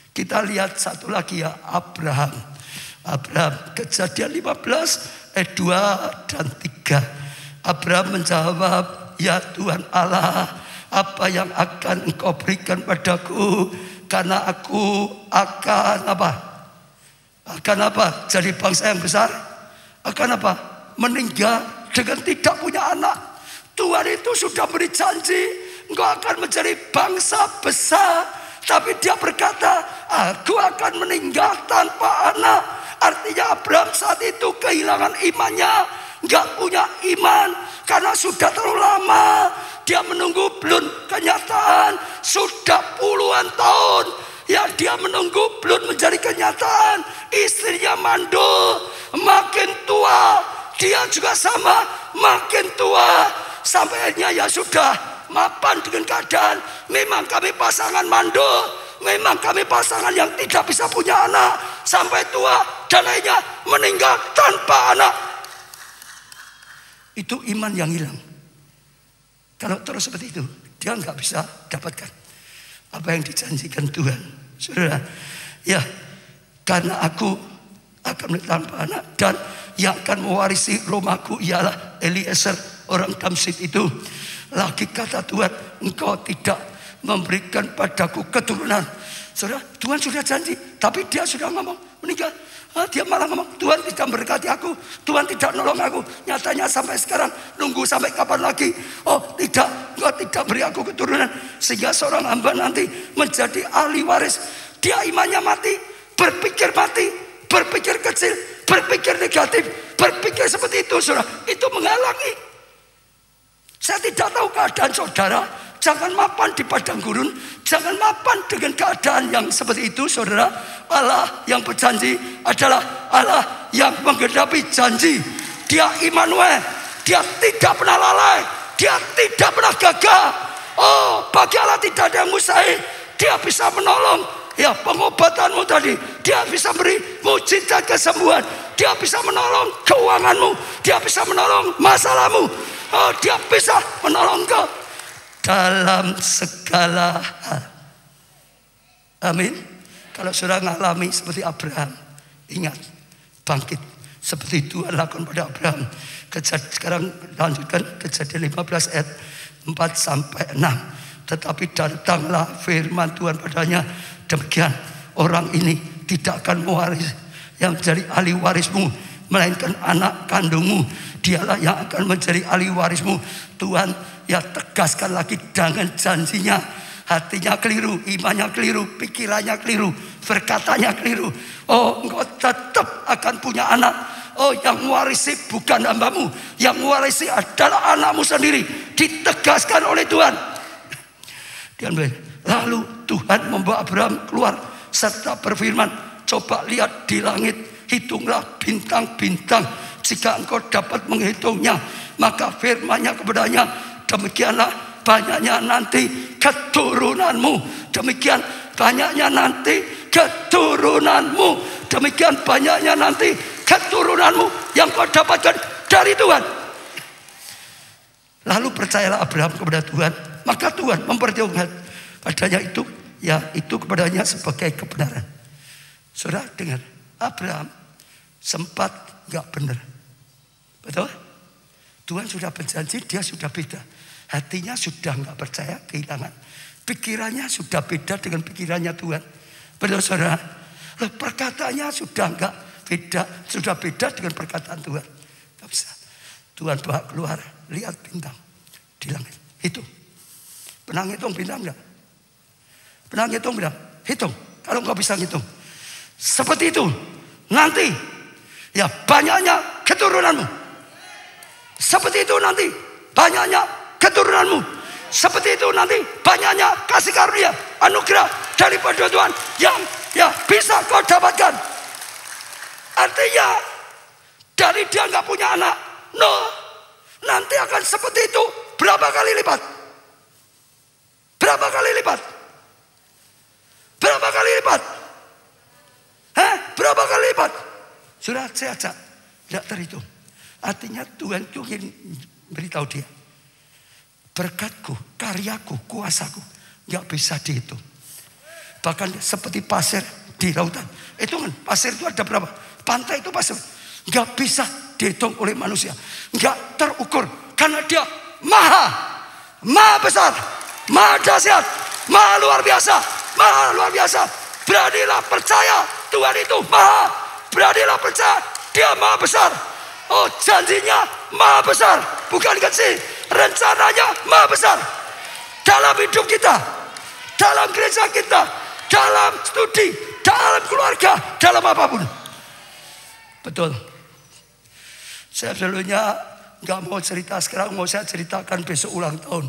Kita lihat satu lagi ya, Abraham, Kejadian 15 ayat 2 dan 3. Abraham menjawab, ya Tuhan Allah, apa yang akan engkau berikan padaku? Karena aku akan apa? Akan apa? Jadi bangsa yang besar. Akan apa? Meninggal dengan tidak punya anak. Tuhan itu sudah beri janji, engkau akan menjadi bangsa besar. Tapi dia berkata, aku akan meninggal tanpa anak. Artinya Abraham saat itu kehilangan imannya. Enggak punya iman. Karena sudah terlalu lama dia menunggu belum kenyataan. Sudah puluhan tahun yang dia menunggu belum menjadi kenyataan. Istrinya mandul, makin tua. Dia juga sama, makin tua. Sampai akhirnya ya sudah, mapan dengan keadaan. Memang kami pasangan mandul, memang kami pasangan yang tidak bisa punya anak. Sampai tua dan akhirnya meninggal tanpa anak. Itu iman yang hilang. Kalau terus seperti itu, dia nggak bisa dapatkan apa yang dijanjikan Tuhan. Saudara, ya, karena aku akan tanpa anak dan yang akan mewarisi rumahku ialah Eliezer orang Damsyik itu. Lagi kata Tuhan, engkau tidak memberikan padaku keturunan. Saudara, Tuhan sudah janji, tapi dia sudah ngomong meninggal. Dia malah ngomong, Tuhan tidak memberkati aku, Tuhan tidak nolong aku. Nyatanya sampai sekarang, nunggu sampai kapan lagi? Tidak, engkau tidak beri aku keturunan. Sehingga seorang hamba nanti menjadi ahli waris. Dia imannya mati, berpikir kecil, berpikir negatif, berpikir seperti itu, saudara. Itu menghalangi. Saya tidak tahu keadaan saudara. Jangan mapan di padang gurun. Jangan mapan dengan keadaan yang seperti itu, saudara. Allah yang berjanji adalah Allah yang menggenapi janji. Dia Immanuel. Dia tidak pernah lalai. Dia tidak pernah gagal. Bagi Allah tidak ada yang mustahil. Dia bisa menolong. Ya, pengobatanmu tadi. Dia bisa beri mujizat kesembuhan. Dia bisa menolong keuanganmu. Dia bisa menolong masalahmu. Dia bisa menolong kau dalam segala hal. Amin. Kalau sudah mengalami seperti Abraham, ingat, bangkit seperti Tuhan lakukan pada Abraham. Sekarang lanjutkan Kejadian 15 ayat 4 sampai 6. Tetapi datanglah firman Tuhan padanya, demikian orang ini tidak akan mewaris yang menjadi ahli warismu, melainkan anak kandungmu. Dialah yang akan menjadi ahli warismu. Tuhan ya tegaskan lagi dengan janjinya. Hatinya keliru, imannya keliru, pikirannya keliru, berkatanya keliru. Engkau tetap akan punya anak. Yang mewarisi bukan hambamu, yang mewarisi adalah anakmu sendiri. Ditegaskan oleh Tuhan. Lalu Tuhan membawa Abraham keluar serta berfirman, coba lihat di langit, hitunglah bintang-bintang. Jika engkau dapat menghitungnya, maka firman-Nya kepadanya, demikianlah banyaknya nanti keturunanmu. Demikian banyaknya nanti keturunanmu. Demikian banyaknya nanti keturunanmu yang kau dapatkan dari Tuhan. Lalu percayalah Abraham kepada Tuhan, maka Tuhan memperhitungkan padanya itu, ya itu kepadanya sebagai kebenaran. Saudara dengar, Abraham sempat gak benar. Betul? Tuhan sudah berjanji, dia sudah beda. Hatinya sudah gak percaya, kehilangan. Pikirannya sudah beda dengan pikirannya Tuhan. Benar saudara? Perkataannya sudah enggak beda, sudah beda dengan perkataan Tuhan. Tidak bisa. Tuhan bawa keluar, lihat bintang di langit. Hitung. Pernah ngitung bintang enggak? Pernah ngitung bintang? Hitung. Kalau enggak bisa ngitung. Seperti itu. Nanti. Ya banyaknya keturunanmu. Seperti itu nanti. Banyaknya keturunanmu. Seperti itu nanti. Banyaknya kasih karunia. Anugerah daripada Tuhan. Yang ya bisa kau dapatkan. Artinya. Dari dia enggak punya anak. No. Nanti akan seperti itu. Berapa kali lipat? Berapa kali lipat? Berapa kali lipat? Berapa kali lipat? Sudah saya ajak. Tidak terhitung. Artinya Tuhan itu ingin beritahu dia. Berkatku, karyaku, kuasaku. Tidak bisa dihitung. Bahkan seperti pasir di lautan. Itu kan pasir itu ada berapa? Pantai itu pasir. Tidak bisa dihitung oleh manusia. Tidak terukur. Karena dia maha besar. Maha dahsyat. Maha luar biasa. Maha luar biasa. Beranilah percaya Tuhan itu maha. Beranilah percaya dia maha besar. Oh janjinya maha besar. Bukan kecil. Rencananya maha besar. Dalam hidup kita. Dalam gereja kita. Dalam studi. Dalam keluarga. Dalam apapun. Betul. Saya dulunya gak mau cerita sekarang. Mau saya ceritakan besok ulang tahun.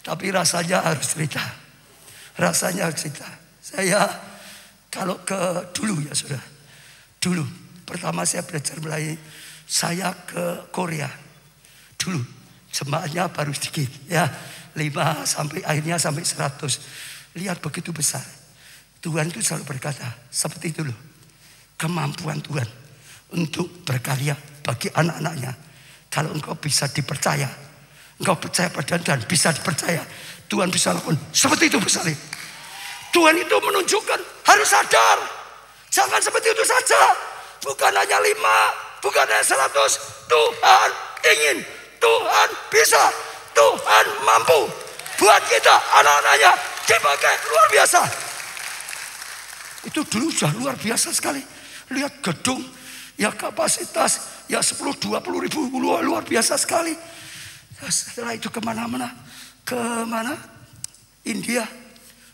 Tapi rasanya harus cerita. Rasanya harus cerita. Saya kalau ke dulu ya saudara. Dulu pertama saya belajar Melayu. Saya ke Korea. Dulu jemaatnya baru sedikit ya. 5 sampai akhirnya sampai 100. Lihat begitu besar. Tuhan itu selalu berkata seperti itu loh. Kemampuan Tuhan untuk berkarya bagi anak-anaknya. Kalau engkau bisa dipercaya. Engkau percaya pada dan bisa dipercaya. Tuhan bisa lakukan seperti itu besarnya. Tuhan itu menunjukkan harus sadar. Jangan seperti itu saja. Bukan hanya 5, bukan hanya 100. Tuhan ingin, Tuhan bisa, Tuhan mampu. Buat kita anak-anaknya dipakai luar biasa. Itu dulu sudah luar biasa sekali. Lihat gedung, ya kapasitas, ya 10-20 ribu luar biasa sekali. Setelah itu kemana-mana, kemana? India.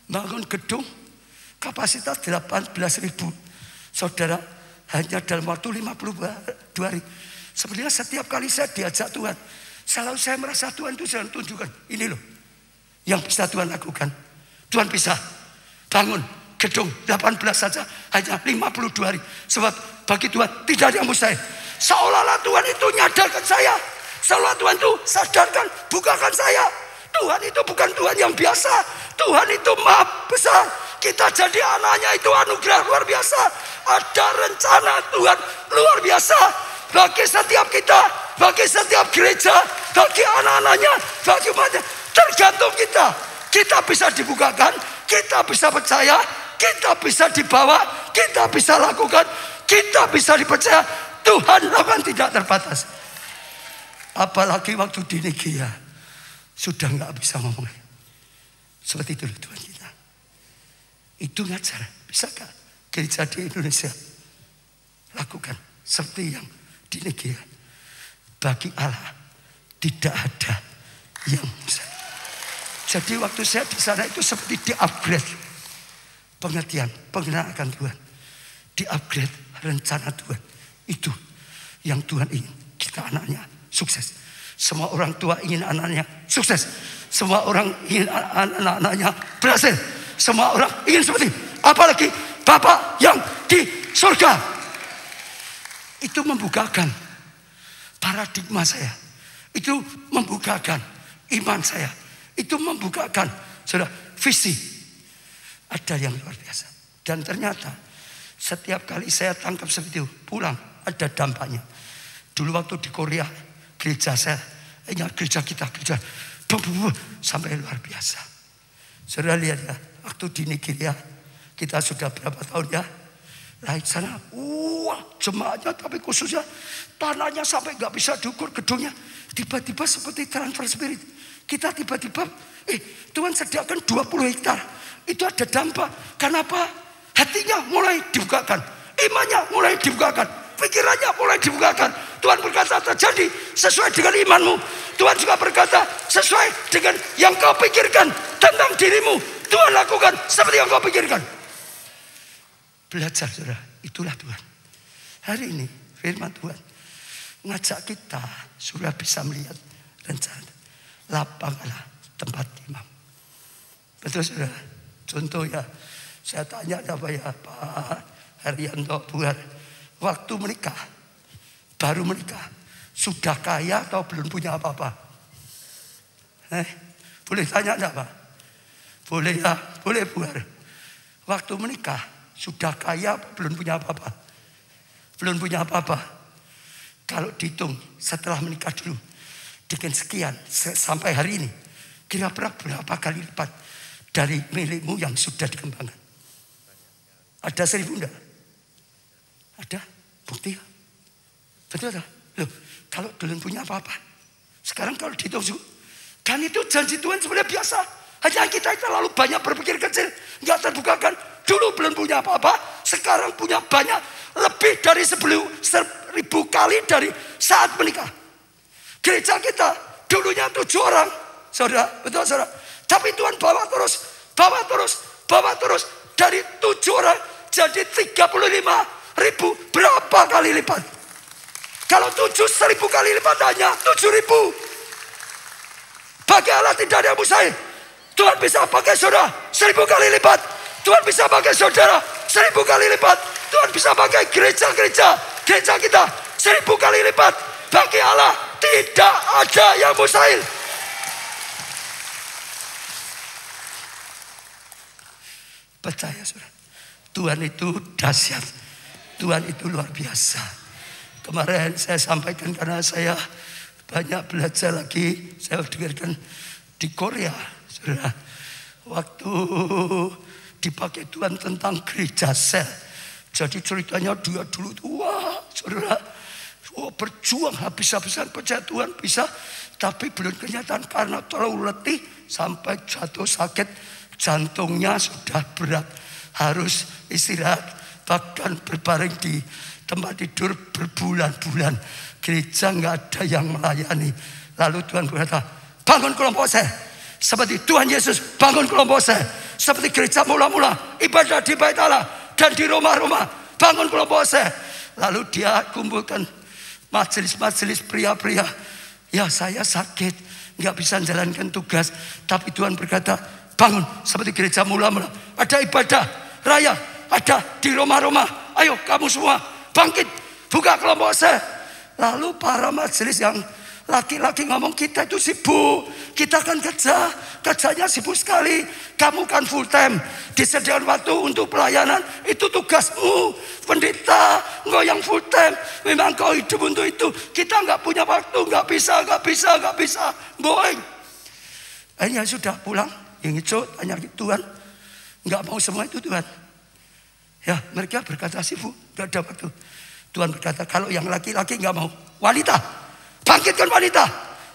Bangun gedung kapasitas 18 ribu. Saudara, hanya dalam waktu 52 hari. Sebenarnya setiap kali saya diajak Tuhan, selalu saya merasa Tuhan itu sedang tunjukkan. Ini loh, yang bisa Tuhan lakukan. Tuhan bisa bangun gedung 18 saja, hanya 52 hari. Sebab bagi Tuhan tidak ada yang mustahil. Seolah-olah Tuhan itu nyadarkan saya. Seolah Tuhan itu sadarkan, bukakan saya. Tuhan itu bukan Tuhan yang biasa. Tuhan itu maha besar. Kita jadi anaknya itu anugerah luar biasa. Ada rencana Tuhan luar biasa. Bagi setiap kita. Bagi setiap gereja. Bagi anak-anaknya. Bagi umatnya. Tergantung kita. Kita bisa dibukakan. Kita bisa percaya. Kita bisa dibawa. Kita bisa lakukan. Kita bisa dipercaya. Tuhan lakukan tidak terbatas. Apalagi waktu di Nigeria. Sudah gak bisa ngomong. Seperti itu Tuhan kita. Itu ngajar. Bisakah gereja di Indonesia lakukan seperti yang di Nigeria? Bagi Allah tidak ada yang bisa. Jadi waktu saya di sana itu seperti di-upgrade pengertian, pengenalan Tuhan. Di-upgrade rencana Tuhan. Itu yang Tuhan ingin. Kita anaknya sukses. Semua orang tua ingin anaknya sukses. Semua orang ingin anak-anaknya berhasil. Semua orang ingin seperti. Apalagi Bapa yang di surga. Itu membukakan paradigma saya. Itu membukakan iman saya. Itu membukakan saudara, visi. Ada yang luar biasa. Dan ternyata setiap kali saya tangkap seperti itu, pulang ada dampaknya. Dulu waktu di Korea, gereja saya, gereja kita, gereja sampai luar biasa. Saudara lihat ya, waktu di Nigeria, kita sudah berapa tahun ya, Nah di sana, wah jemaatnya tapi khususnya tanahnya sampai nggak bisa diukur gedungnya. Tiba-tiba seperti transfer spirit. Kita tiba-tiba, Tuhan sediakan 20 hektar. Itu ada dampak. Kenapa? Hatinya mulai dibukakan. Imannya mulai dibukakan. Pikirannya mulai dibukakan. Tuhan berkata terjadi sesuai dengan imanmu. Tuhan juga berkata sesuai dengan yang kau pikirkan tentang dirimu. Tuhan lakukan seperti yang kau pikirkan. Belajar saudara, itulah Tuhan. Hari ini firman Tuhan ngajak kita sudah bisa melihat rencana. Lapanglah tempat imam. Betul saudara. Contoh ya, saya tanya apa ya Pak Haryanto buat waktu menikah, baru menikah, sudah kaya atau belum punya apa-apa? Boleh tanya enggak Pak? Boleh ya, boleh buat. Waktu menikah, sudah kaya belum punya apa-apa? Belum punya apa-apa. Kalau dihitung setelah menikah dulu, dengan sekian sampai hari ini, kira-kira berapa kali lipat dari milikmu yang sudah dikembangkan? Ada 1000 enggak? Ada bukti? Betul tak? Loh, kalau belum punya apa-apa, sekarang kalau dihitung, kan itu janji Tuhan sebenarnya biasa. Hanya kita terlalu banyak berpikir kecil, nggak terbukakan. Dulu belum punya apa-apa, sekarang punya banyak, lebih dari 1000 kali dari saat menikah. Gereja kita dulunya 7 orang, saudara, betul saudara. Tapi Tuhan bawa terus dari 7 orang jadi 35.000, berapa kali lipat? Kalau 7.000 kali lipat hanya 7.000. Bagi Allah tidak ada yang mustahil. Tuhan bisa pakai saudara 1000 kali lipat. Tuhan bisa pakai saudara 1000 kali lipat. Tuhan bisa pakai gereja kita 1000 kali lipat. Bagi Allah tidak ada yang mustahil. Percaya saudara, Tuhan itu dahsyat. Tuhan itu luar biasa. Kemarin saya sampaikan karena saya banyak belajar lagi. Saya dengarkan di Korea, saudara, waktu dipakai Tuhan tentang gereja sel. Jadi ceritanya dia dulu tuh, wah saudara, berjuang habis-habisan percaya Tuhan bisa, tapi belum kenyataan karena terlalu letih sampai jatuh sakit, jantungnya sudah berat, harus istirahat, bahkan berbaring di tempat tidur berbulan-bulan. Gereja nggak ada yang melayani. Lalu Tuhan berkata, bangun kelompok saya. Seperti Tuhan Yesus bangun kelompok saya. Seperti gereja mula-mula ibadah di bait Allah dan di rumah-rumah, bangun kelompok saya. Lalu dia kumpulkan majelis-majelis pria-pria. Ya saya sakit, nggak bisa menjalankan tugas. Tapi Tuhan berkata, bangun seperti gereja mula-mula. Ada ibadah raya, ada di rumah-rumah. Ayo kamu semua bangkit, buka kelompok saya. Lalu para majelis yang laki-laki ngomong, kita itu sibuk, kita kan kerjanya sibuk sekali. Kamu kan full time, disediakan waktu untuk pelayanan, itu tugasmu. Pendeta, engkau yang full time, memang kau hidup untuk itu. Kita nggak punya waktu, nggak bisa. Boing. Akhirnya sudah pulang, yang itu tanya Tuhan, nggak mau semua itu Tuhan. Ya mereka berkata sibuk, nggak ada waktu. Tuhan berkata, kalau yang laki-laki nggak mau, wanita, bangkitkan wanita,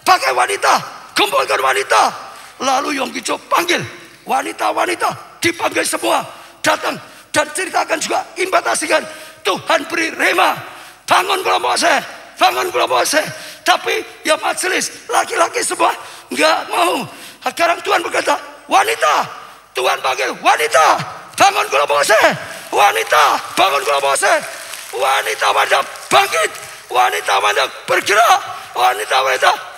pakai wanita, kumpulkan wanita. Lalu Yong Kicho panggil wanita-wanita, dipanggil semua, datang dan ceritakan juga, impatasikan. Tuhan beri rema, bangun kelompok saya. Tapi ya majelis laki-laki semua nggak mau. Sekarang Tuhan berkata, wanita, Tuhan panggil wanita, bangun kelompok saya. Wanita, bangun kelompok saya. Wanita bangkit, wanita bergerak, wanita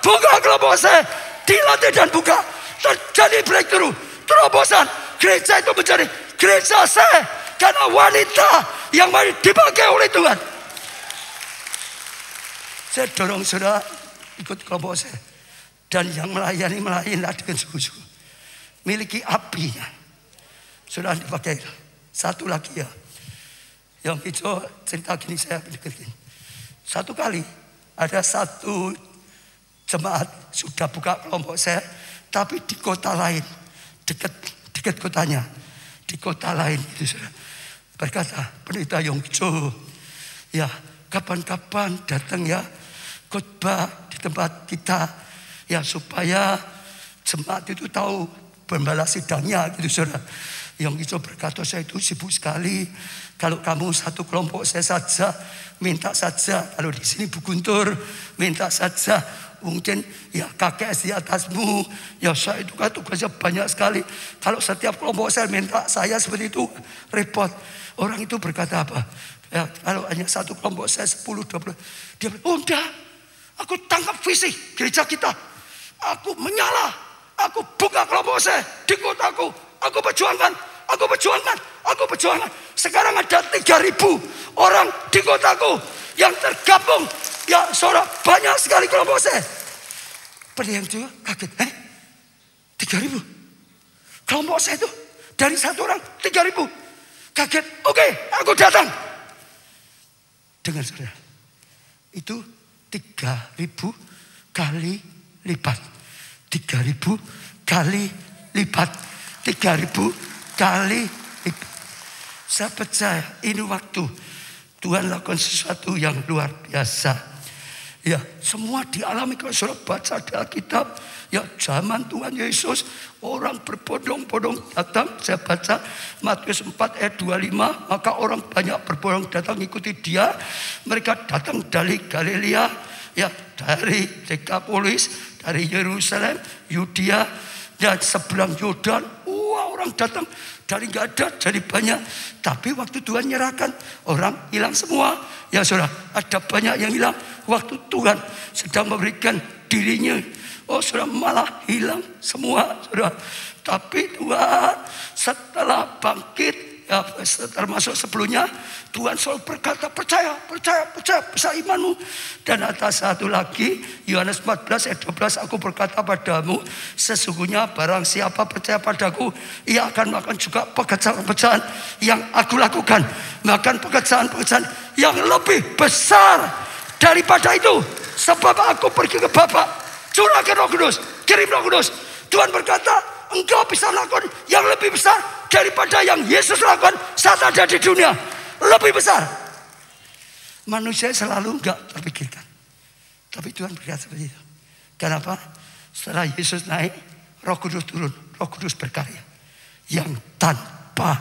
buka kelompok saya. Dilatih dan buka, terjadi breakthrough, terobosan. Gereja itu menjadi gereja saya karena wanita yang mari dipakai oleh Tuhan. Saya dorong saudara ikut kelompok saya, dan yang melayanilah dengan sungguh-sungguh, miliki apinya. Sudah dipakai. Satu lagi ya, yang itu cerita gini, saya dengerin. Satu kali ada satu jemaat sudah buka kelompok saya, tapi di kota lain, dekat kotanya, di kota lain itu saudara. Berkata pendeta Yongjo, ya kapan-kapan datang ya khotbah di tempat kita, ya supaya Jemaat itu tahu pembalas sidangnya gitu saudara. Yang itu berkata, saya itu sibuk sekali. Kalau kamu satu kelompok saya saja, minta saja. Kalau di sini Bu Guntur, minta saja. Mungkin ya KKS di atasmu. Ya saya itu kan tugasnya banyak sekali. Kalau setiap kelompok saya minta saya seperti itu, repot. Orang itu berkata apa? Ya, kalau hanya satu kelompok saya 10, 20. Dia bilang, oh enggak. Aku tangkap visi gereja kita. Aku menyala. Aku buka kelompok saya di kotaku. Aku perjuangkan. Sekarang ada 3.000 orang di kotaku yang tergabung. Ya saudara, banyak sekali kelompok saya. Pendeta juga kaget. 3.000? Kelompok saya itu dari satu orang 3.000. Kaget. Oke, aku datang. Dengar saudara. Itu 3.000 kali lipat. 3.000 kali lipat. 3.000 kali lipat. Saya percaya ini waktu Tuhan lakukan sesuatu yang luar biasa. Ya, semua dialami kalau saudara baca di Alkitab. Ya, zaman Tuhan Yesus orang berbondong-bondong datang. Saya baca Matius 4 ayat 25. Maka orang banyak berbondong datang ikuti dia. Mereka datang dari Galilea, ya, dari Dekapolis, dari Yerusalem, Yudea, dan seberang Yordan. Wah, orang datang dari nggak ada jadi banyak. Tapi waktu Tuhan nyerahkan, orang hilang semua. Ya saudara, ada banyak yang hilang waktu Tuhan sedang memberikan dirinya. Oh saudara, malah hilang semua saudara. Tapi Tuhan setelah bangkit, ya, termasuk sebelumnya, Tuhan selalu berkata, percaya besar imanmu. Dan atas satu lagi, Yohanes 14 ayat 12, aku berkata padamu, sesungguhnya barang siapa percaya padaku, ia akan melakukan juga pekerjaan-pekerjaan yang aku lakukan. Bahkan pekerjaan-pekerjaan yang lebih besar daripada itu. Sebab aku pergi ke Bapa, curahkan Roh Kudus, kirim Roh Kudus. Tuhan berkata, engkau bisa lakukan yang lebih besar daripada yang Yesus lakukan saat ada di dunia. Lebih besar. Manusia selalu enggak terpikirkan. Tapi Tuhan berkata seperti itu. Kenapa? Setelah Yesus naik, Roh Kudus turun. Roh Kudus berkarya. Yang tanpa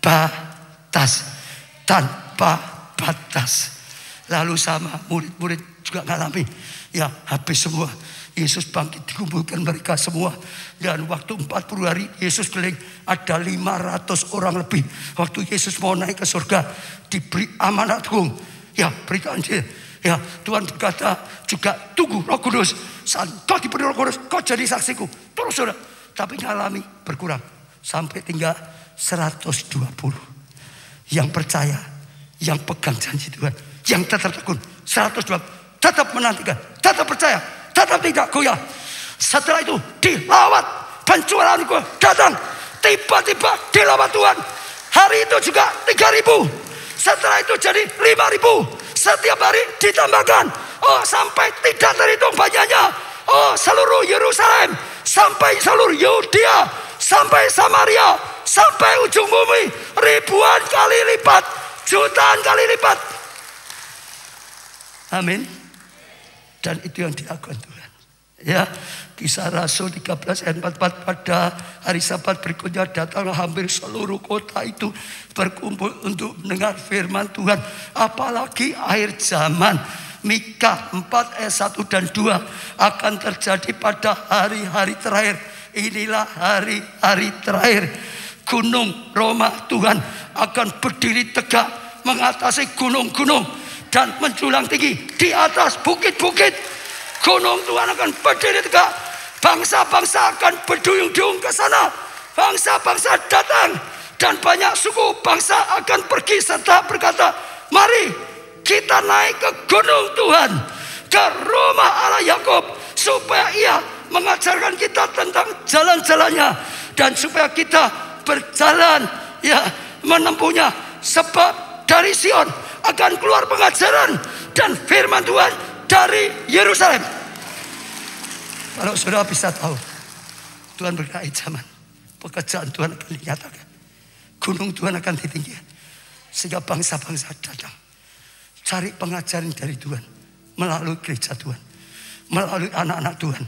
batas. Tanpa batas. Lalu sama murid-murid juga ngalami. Ya, habis semua. Yesus bangkit, dikumpulkan mereka semua. Dan waktu 40 hari Yesus keliling, ada 500 orang lebih. Waktu Yesus mau naik ke surga, diberi amanat agung. Ya, berita Injil. Ya, Tuhan berkata juga, tunggu Roh Kudus. Saat kau diberi Roh Kudus, kau jadi saksiku. Terus saudara. Tapi ngalami berkurang. Sampai tinggal 120. Yang percaya, yang pegang janji Tuhan, yang tetap tekun. 120. Tetap menantikan, tetap percaya, tetap tidak goyah. Setelah itu dilawat, pencurahan datang. Tiba-tiba dilawat Tuhan. Hari itu juga 3.000. Setelah itu jadi 5.000. Setiap hari ditambahkan. Oh, sampai tidak terhitung banyaknya. Oh, seluruh Yerusalem, sampai seluruh Yudea, sampai Samaria, sampai ujung bumi. Ribuan kali lipat, jutaan kali lipat. Amin. Dan itu yang dilakukan Tuhan. Ya, Kisah Rasul 13 ayat 44, pada hari Sabat berikutnya datanglah hampir seluruh kota itu berkumpul untuk mendengar firman Tuhan. Apalagi akhir zaman. Mika 4 ayat 1 dan 2 akan terjadi pada hari-hari terakhir. Inilah hari-hari terakhir. Gunung Roma Tuhan akan berdiri tegak mengatasi gunung-gunung dan menjulang tinggi di atas bukit-bukit. Gunung Tuhan akan berdiri tegak. Bangsa-bangsa akan berduyung-duyung ke sana. Bangsa-bangsa datang dan banyak suku bangsa akan pergi serta berkata, mari kita naik ke gunung Tuhan, ke rumah Allah Yakub, supaya ia mengajarkan kita tentang jalan-jalannya dan supaya kita berjalan, ya, menempuhnya. Sebab dari Sion akan keluar pengajaran dan firman Tuhan dari Yerusalem. Kalau saudara bisa tahu, Tuhan berkait zaman, pekerjaan Tuhan akan dinyatakan, gunung Tuhan akan ditinggikan, sehingga bangsa-bangsa datang cari pengajaran dari Tuhan melalui gereja Tuhan, melalui anak-anak Tuhan,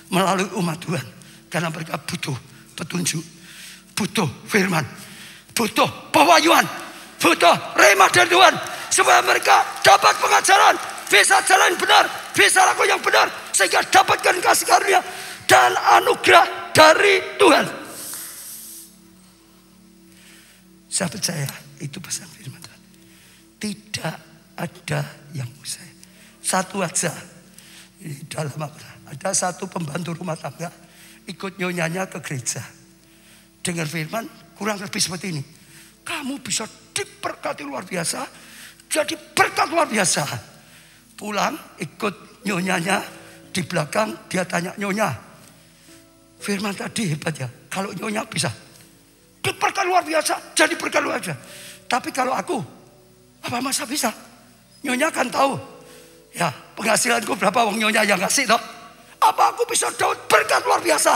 melalui umat Tuhan. Karena mereka butuh petunjuk, butuh firman, butuh pewahyuan, butuh rhema dari Tuhan. Supaya mereka dapat pengajaran, bisa jalan benar, bisa laku yang benar. Sehingga dapatkan kasih karunia dan anugerah dari Tuhan. Saya percaya itu pesan firman Tuhan. Tidak ada yang mustahil. Satu aja. Di dalam ada satu pembantu rumah tangga ikut nyonyanya ke gereja. Dengar firman kurang lebih seperti ini. Kamu bisa diberkati luar biasa. Jadi berkat luar biasa. Pulang ikut nyonyanya. Di belakang dia tanya, nyonya, firman tadi hebat ya. Kalau nyonya bisa berkat luar biasa, jadi berkat luar biasa. Tapi kalau aku, apa masa bisa? Nyonya kan tahu, ya penghasilanku berapa, wong nyonya yang ngasih toh. Apa aku bisa dapat berkat luar biasa?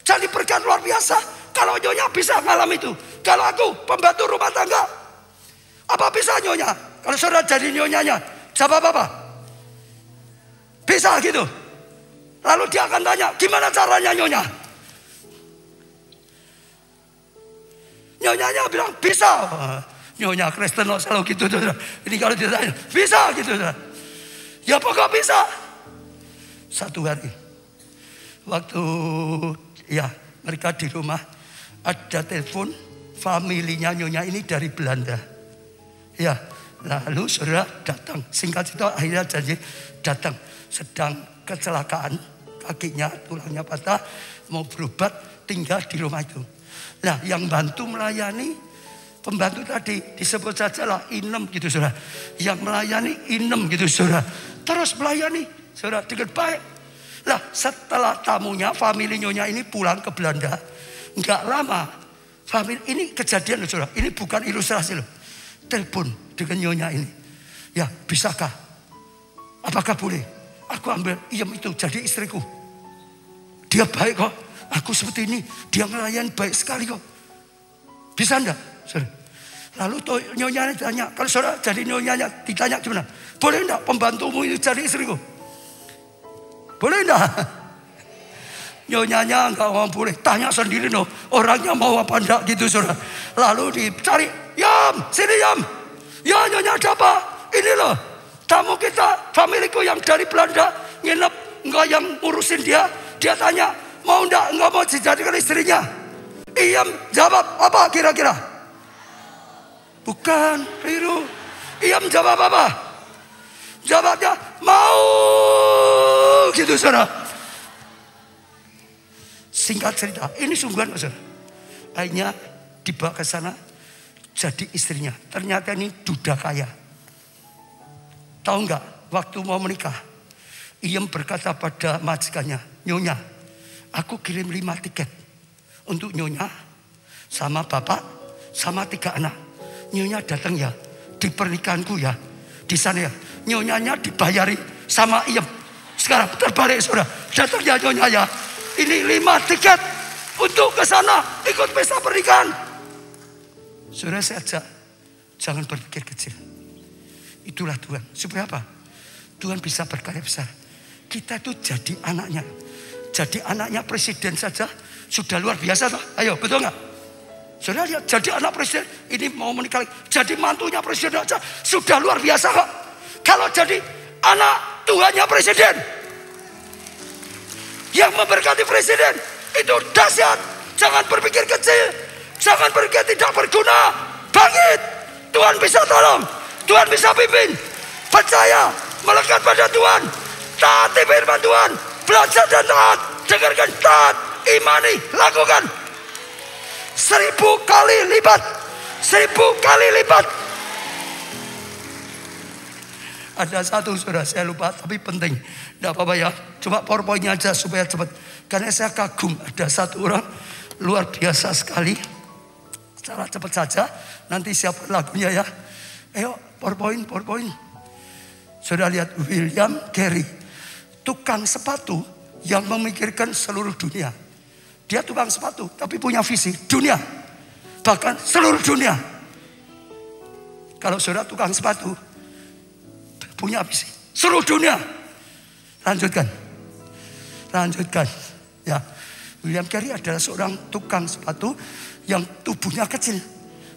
Jadi berkat luar biasa. Kalau nyonya bisa malam itu. Kalau aku pembantu rumah tangga, apa bisa nyonya? Kalau saudara jadi nyonyanya, jawab apa? Bisa gitu. Lalu dia akan tanya, gimana caranya nyonya? Nyonyanya bilang, bisa. Nyonya Kristen selalu gitu. Ini kalau dia tanya, bisa gitu. Ya pokok bisa. Satu hari, waktu ya mereka di rumah, ada telepon, familinya nyonya ini dari Belanda. Ya, lalu saudara datang. Singkat cerita akhirnya janji datang. Sedang kecelakaan, kakinya tulangnya patah, mau berobat, tinggal di rumah itu. Nah, yang bantu melayani pembantu tadi disebut saja lah Inem gitu saudara. Yang melayani Inem gitu saudara. Terus melayani saudara dengan baik. Lah setelah tamunya, famili nyonya ini pulang ke Belanda, nggak lama, famili ini kejadian loh saudara. Ini bukan ilustrasi loh. Telepon dengan nyonya ini. Ya, bisakah? Apakah boleh? Aku ambil Iem itu jadi istriku. Dia baik kok. Aku seperti ini. Dia ngelayan baik sekali kok. Bisa enggak? Lalu nyonyanya ditanya. Kalau saudara jadi nyonyanya ditanya gimana? Boleh enggak pembantumu itu jadi istriku? Boleh enggak? Nyonyanya enggak mau boleh. Tanya sendiri loh. Orangnya mau apa enggak gitu saudara. Lalu dicari. Yam, sini Yam. Ya nyonya ada apa? Ini loh. Tamu kita, familiku yang dari Belanda nginep, enggak yang ngurusin dia. Dia tanya, mau enggak mau dijadikan istrinya? Iem jawab apa kira-kira? Bukan, keliru. Iem jawab apa? Jawabnya mau gitu saudara. Singkat cerita, ini sungguhan saudara. Akhirnya dibawa ke sana jadi istrinya. Ternyata ini duda kaya. Tahu enggak, waktu mau menikah, Iem berkata pada majikannya, nyonya, aku kirim 5 tiket untuk nyonya sama bapak sama 3 anak. Nyonya datang ya di pernikahanku ya, di sana ya. Nyonyanya dibayari sama Iem. Sekarang terbalik saudara, datang ya nyonya ya. Ini 5 tiket untuk ke sana ikut pesta pernikahan. Saudara saya ajak, jangan berpikir kecil. Itulah Tuhan. Supaya apa? Tuhan bisa berkarya besar. Kita itu jadi anaknya. Jadi anaknya presiden saja sudah luar biasa toh. Ayo, betul nggak? Saudara lihat, jadi anak presiden ini mau menikah. Jadi mantunya presiden saja sudah luar biasa kok. Kalau jadi anak Tuhannya presiden yang memberkati presiden, itu dahsyat. Jangan berpikir kecil. Jangan berpikir tidak berguna. Bangkit. Tuhan bisa tolong. Tuhan bisa pimpin. Percaya, melekat pada Tuhan. Taati firman Tuhan. Belajar dan taat. Dengarkan, taat. Imani, lakukan. 1000 kali lipat. 1000 kali lipat. Ada satu saudara, saya lupa tapi penting. Tidak apa-apa ya. Coba PowerPoint-nya aja supaya cepat. Karena saya kagum. Ada satu orang luar biasa sekali. Secara cepat saja. Nanti siapkan lagunya ya. Ayo PowerPoint. Sudah lihat William Carey. Tukang sepatu yang memikirkan seluruh dunia. Dia tukang sepatu tapi punya visi dunia. Bahkan seluruh dunia. Kalau saudara tukang sepatu punya visi seluruh dunia. Lanjutkan. Ya. William Carey adalah seorang tukang sepatu yang tubuhnya kecil,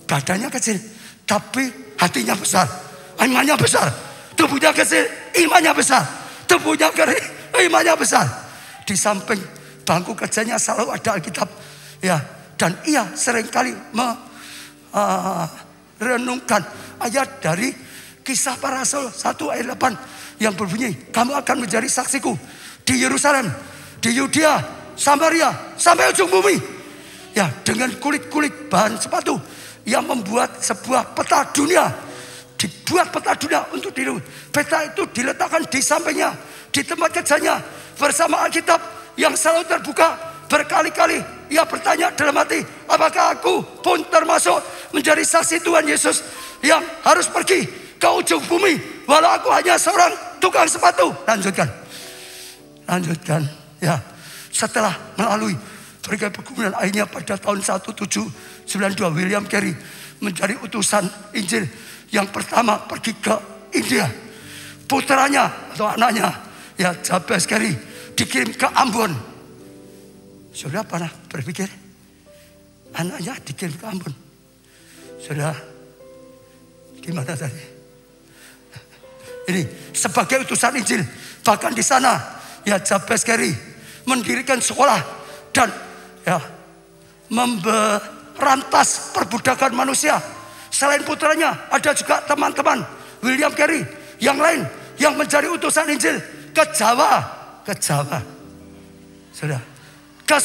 badannya kecil, tapi hatinya besar, imannya besar. Tubuhnya kecil, imannya besar. Tubuhnya kering, imannya besar. Di samping bangku kerjanya selalu ada Alkitab, ya. Dan ia seringkali merenungkan ayat dari Kisah Para Rasul 1 ayat 8 yang berbunyi, kamu akan menjadi saksiku di Yerusalem, di Yudea, Samaria, sampai ujung bumi. Ya, dengan kulit-kulit bahan sepatu yang membuat sebuah peta dunia. Dibuat peta dunia untuk dirimu. Peta itu diletakkan di sampingnya, di tempat kerjanya, bersama Alkitab yang selalu terbuka. Berkali-kali ia bertanya dalam hati, apakah aku pun termasuk menjadi saksi Tuhan Yesus yang harus pergi ke ujung bumi, walau aku hanya seorang tukang sepatu. Lanjutkan. Ya, setelah melalui berbagai pergumulan, akhirnya pada tahun 1792 William Carey menjadi utusan Injil yang pertama pergi ke India. Putranya atau anaknya, ya, Jabez Carey, dikirim ke Ambon. Saudara pernah berpikir anaknya dikirim ke Ambon? Saudara, gimana tadi? Ini sebagai utusan Injil, bahkan di sana, ya, Jabez Carey mendirikan sekolah dan, ya, memberantas perbudakan manusia. Selain putranya, ada juga teman-teman William Carey yang lain yang menjadi utusan Injil ke Jawa, Saudara, ke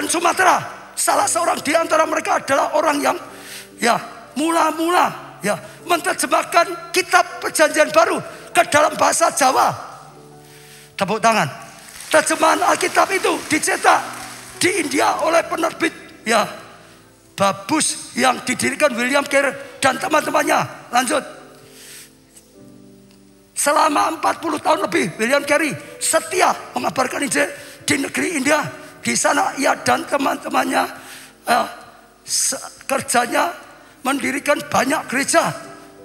Sumatera. Salah seorang di antara mereka adalah orang yang, ya, mula-mula, ya, menerjemahkan kitab Perjanjian Baru ke dalam bahasa Jawa. Tepuk tangan. Terjemahan Alkitab itu dicetak di India oleh penerbit, ya, Babus yang didirikan William Carey dan teman-temannya. Lanjut. Selama 40 tahun lebih William Carey setia mengabarkan Injil di negeri India. Di sana ia dan teman-temannya kerjanya mendirikan banyak gereja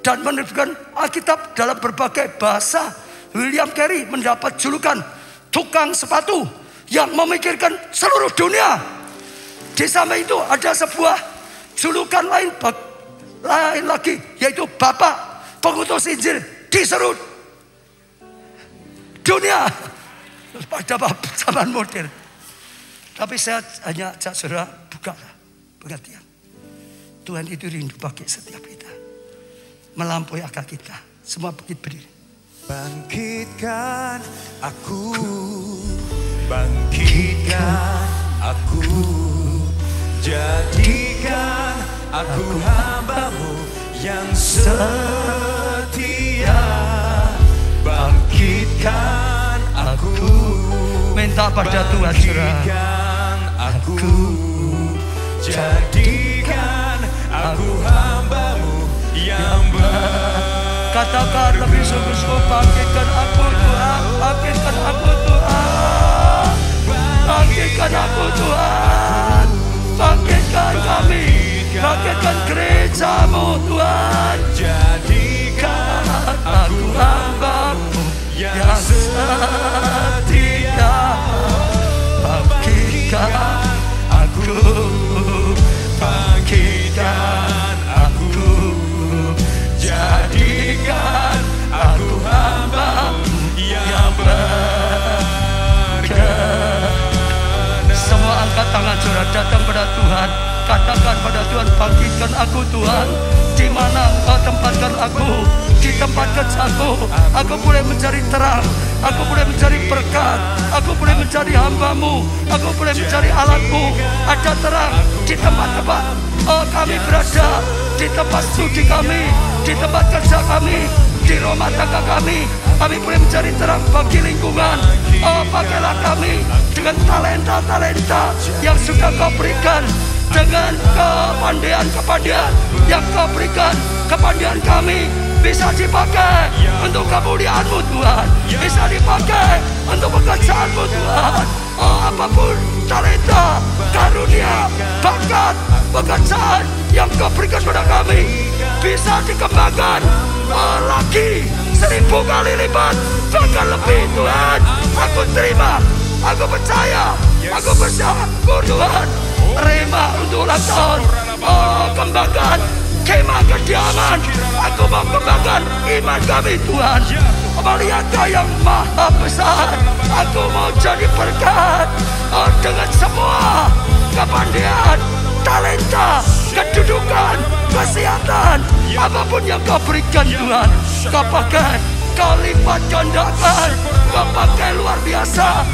dan menerbitkan Alkitab dalam berbagai bahasa. William Carey mendapat julukan tukang sepatu yang memikirkan seluruh dunia. Di samping itu ada sebuah julukan lain lagi, yaitu Bapak Pengutus Injil di seluruh dunia pada zaman modern. Tapi saya hanya ajak saudara buka pengertian. Tuhan itu rindu bagi setiap kita, melampaui akal kita. Semua berdiri. Bangkitkan aku, bangkitkan aku, jadikan aku hamba-Mu yang setia. Bangkitkan aku, minta pada Tuhan, bangkitkan aku, jadikan aku hamba-Mu yang katakan lebih sungguh-sungguh, bangkitkan aku Tuhan, bangkitkan aku Tuhan, bangkitkan aku Tuhan, bangkitkan kami, bangkitkan gereja-Mu Tuhan, jadikan aku hamba-Mu yang setia. Bangkitkan aku, bangkitkan aku, jadikan aku hamba-Mu yang berkenan. Semua angkat tangan saudara, datang pada Tuhan. Katakan pada Tuhan, bangkitkan aku Tuhan. Di mana Engkau tempatkan aku? Di tempat kerjaku, aku boleh mencari terang, aku boleh mencari berkat, aku boleh mencari hamba-Mu, aku boleh mencari alat-Mu. Ada terang di tempat-tempat kami berada, di tempat studi kami, di tempat kerja kami, di rumah tangga kami. Kami boleh mencari terang bagi lingkungan. Pakailah kami dengan talenta-talenta yang sudah Kau berikan, dengan kepandaian yang Kau berikan. Kepandaian kami bisa dipakai untuk kemuliaan-Mu Tuhan, bisa dipakai untuk pekerjaan-Mu Tuhan. Apapun talenta, karunia, bakat, pekerjaan yang Kau berikan pada kami bisa dikembangkan lagi 1000 kali lipat, bahkan lebih Tuhan. Aku terima, aku percaya Aku bersyukur Tuhan. Terima untuk ulang tahun. Oh, kembangkan kemah kediaman. Aku mau kembangkan iman kami Tuhan. Melihat Kau yang maha besar. Aku mau jadi berkat. Oh, dengan semua kepandaian, talenta, kedudukan, kesehatan, apapun yang Kau berikan Tuhan, Kau pakai, Kau lipat gandakan, Kau pakai luar biasa.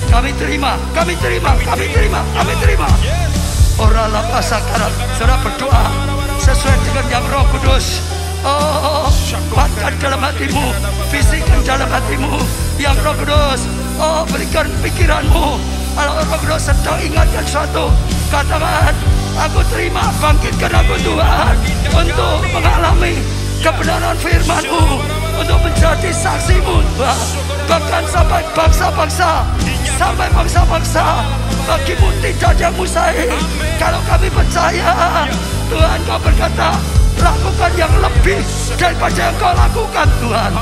Kami terima, kami terima, kami terima, kami terima. Oralah pasakarat, saudara berdoa sesuai dengan yang Roh Kudus. Oh, kuatkan dalam hatimu, fisikkan dalam hatimu yang Roh Kudus. Oh, berikan pikiranmu. Kalau Roh Kudus sedang ingatkan suatu, katakan, aku terima, bangkitkan aku Tuhan untuk mengalami kebenaran firman-Mu, untuk menjadi saksi-Mu Tuhan. Bahkan sampai bangsa-bangsa, sampai bangsa-bangsa, bagi-Mu tidak ada yang mustahil. Kalau kami percaya, Tuhan Kau berkata, lakukan yang lebih daripada yang Kau lakukan Tuhan.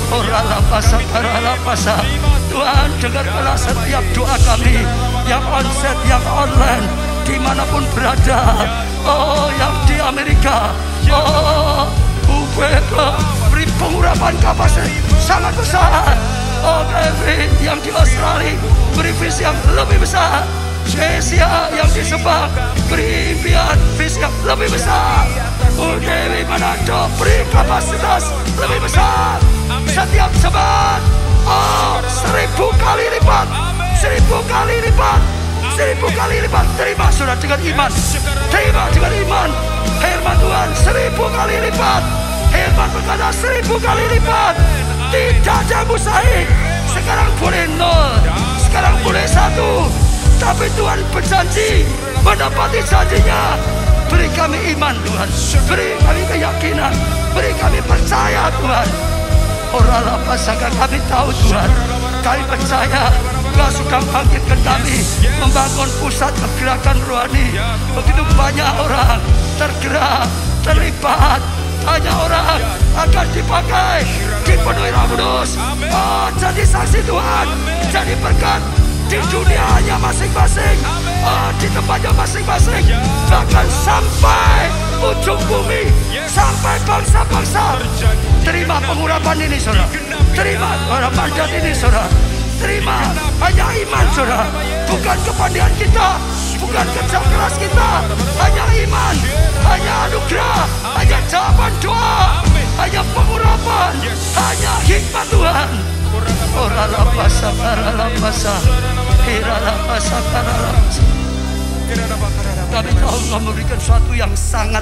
Oralah pasang, oralah pasang. Tuhan, dengarkanlah setiap doa kami, yang onsite, yang online, dimanapun berada. Oh, yang di Amerika, oh, beri pengurapan kapasitas sangat besar. Oh, Kevin yang di Australia, beri visi yang lebih besar. Asia yang di Sabang, beri impian visi yang lebih besar. Dewi Manado, beri kapasitas lebih besar. Setiap jemaat, oh, 1000 kali lipat, 1000 kali lipat, 1000 kali lipat. Terima sudah dengan iman, terima dengan iman. Firman Tuhan 1000 kali lipat. Firman berkata 1000 kali lipat. Tidak ada mustahil. Sekarang boleh 0, sekarang boleh 1. Tapi Tuhan berjanji menepati janjinya. Beri kami iman Tuhan, beri kami keyakinan, beri kami percaya Tuhan. Oralah pasangan kami tahu Tuhan, kami percaya Kau sudah bangkitkan kami, membangun pusat pergerakan rohani. Begitu banyak orang tergerak, terlibat, banyak orang akan dipakai, dipenuhi Roh Kudus. Oh, jadi saksi Tuhan, jadi berkat di dunianya masing-masing, oh, di tempatnya masing-masing, bahkan sampai ujung bumi, sampai bangsa-bangsa. Terima pengurapan ini saudara, terima mandat ini saudara, terima hanya iman saudara, bukan kepandaian kita, bukan kerja keras kita, hanya iman, hanya anugerah, hanya jawaban doa, hanya pengurapan, hanya hikmat Tuhan. Oralah pasah, oralah pasah, oralah pasah, oralah pasah. Kami tahu Kau memberikan sesuatu yang sangat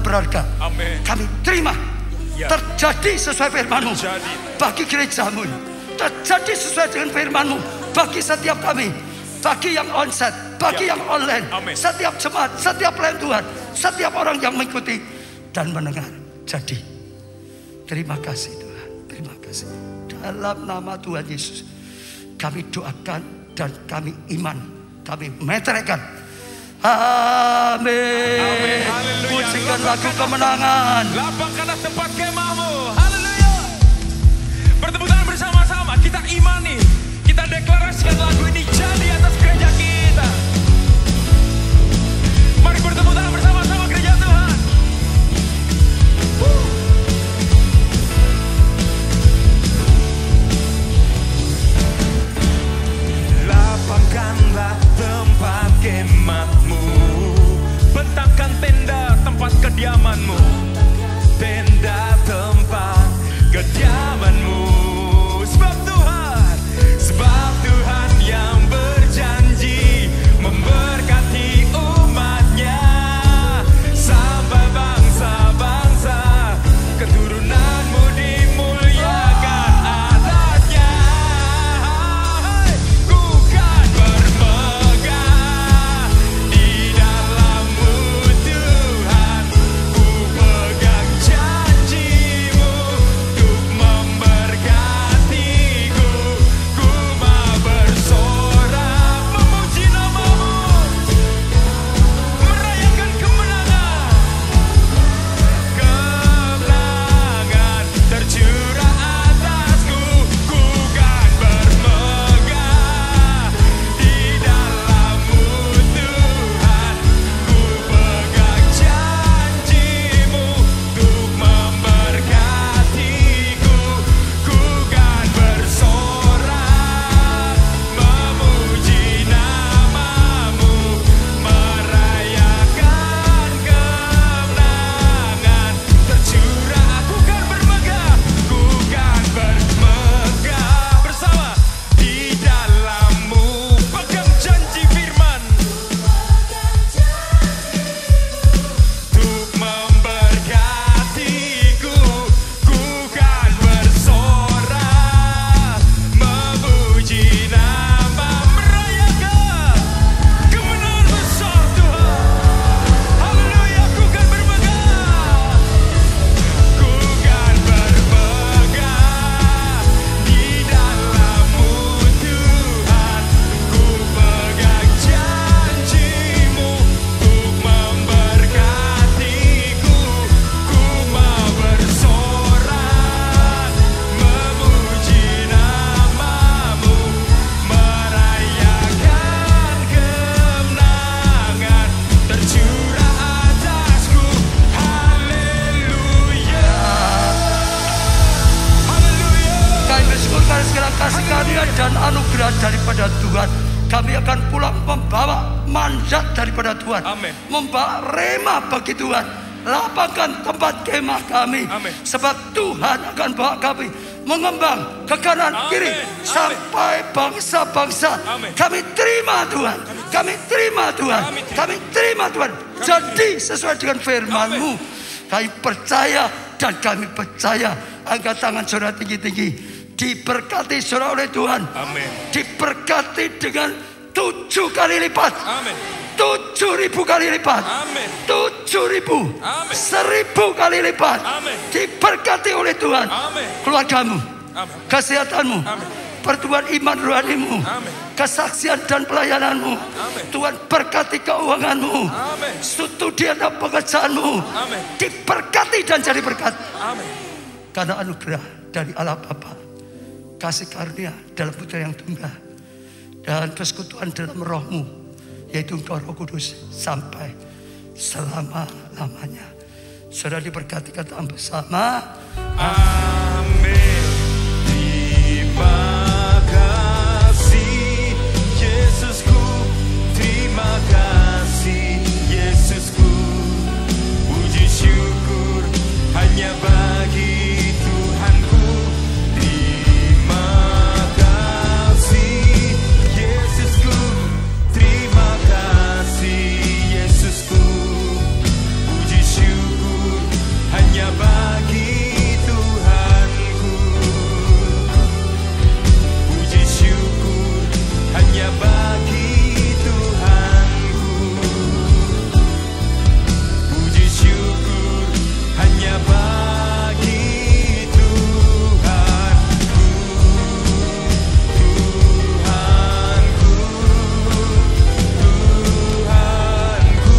berharga. Amin. Kami terima. Ya. Terjadi sesuai firman-Mu bagi gereja-Mu, terjadi sesuai dengan firman-Mu bagi setiap kami, bagi yang onsite, bagi yang online. Amin. Setiap jemaat, setiap pelayan Tuhan, setiap orang yang mengikuti dan mendengar. Jadi terima kasih Tuhan, terima kasih. Dalam nama Tuhan Yesus kami doakan dan kami iman, kami meteraikan. Amin. Pujikan lagu kemenangan. Lapangkanlah tempat kemahmu. Haleluya. Bertepuk tangan bersama-sama. Kita imani, kita deklarasikan lagu ini jadi atas gereja kita. Mari bertepuk tangan bersama-sama gereja Tuhan. Lapangkanlah tempat kemahmu, bentangkan tenda tempat kediamanmu, tenda karena segala kasih karunia dan anugerah daripada Tuhan, kami akan pulang membawa mandat daripada Tuhan. Amin. Membawa rema bagi Tuhan. Lapangkan tempat kemah kami. Amin. Sebab Tuhan akan bawa kami mengembang ke kanan kiri sampai bangsa-bangsa. Kami terima Tuhan. Kami terima Tuhan. Kami terima Tuhan. Jadi sesuai dengan firman-Mu. Kami percaya dan kami percaya. Angkat tangan saudara tinggi-tinggi. Diberkati saudara oleh Tuhan. Amin. Diberkati dengan 7 kali lipat. Amin. 7.000 kali lipat. Amin. 7.000. Amin. 1.000 kali lipat. Amin. Diberkati oleh Tuhan. Amin. Keluargamu. Amin. Kesehatanmu. Amin. Pertumbuhan iman rohanimu. Amin. Kesaksian dan pelayananmu. Amin. Tuhan berkati keuanganmu. Amin. Studi dan pekerjaanmu. Amin. Diberkati dan jadi berkat. Amin. Karena anugerah dari Allah Bapa, kasih karunia dalam Putra yang tunggal, dan persekutuan dalam Roh-Mu, yaitu Engkau Roh Kudus, sampai selama-lamanya. Saudara diberkati, katakan bersama. Amin. Terima kasih Yesusku, terima kasih Yesusku. Puji syukur hanya bagi Tuhanku. Terima kasih Yesusku, terima kasih Yesusku. Puji syukur hanya bagi Tuhanku. Puji syukur hanya bagi Tuhanku. Puji syukur hanya bagi Tuhanku. Tuhanku, Tuhanku.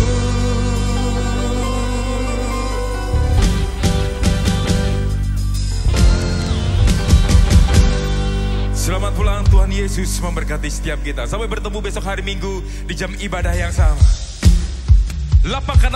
Selamat pulang, Tuhan Yesus memberkati setiap kita. Sampai bertemu besok hari Minggu di jam ibadah yang sama. Lapangkan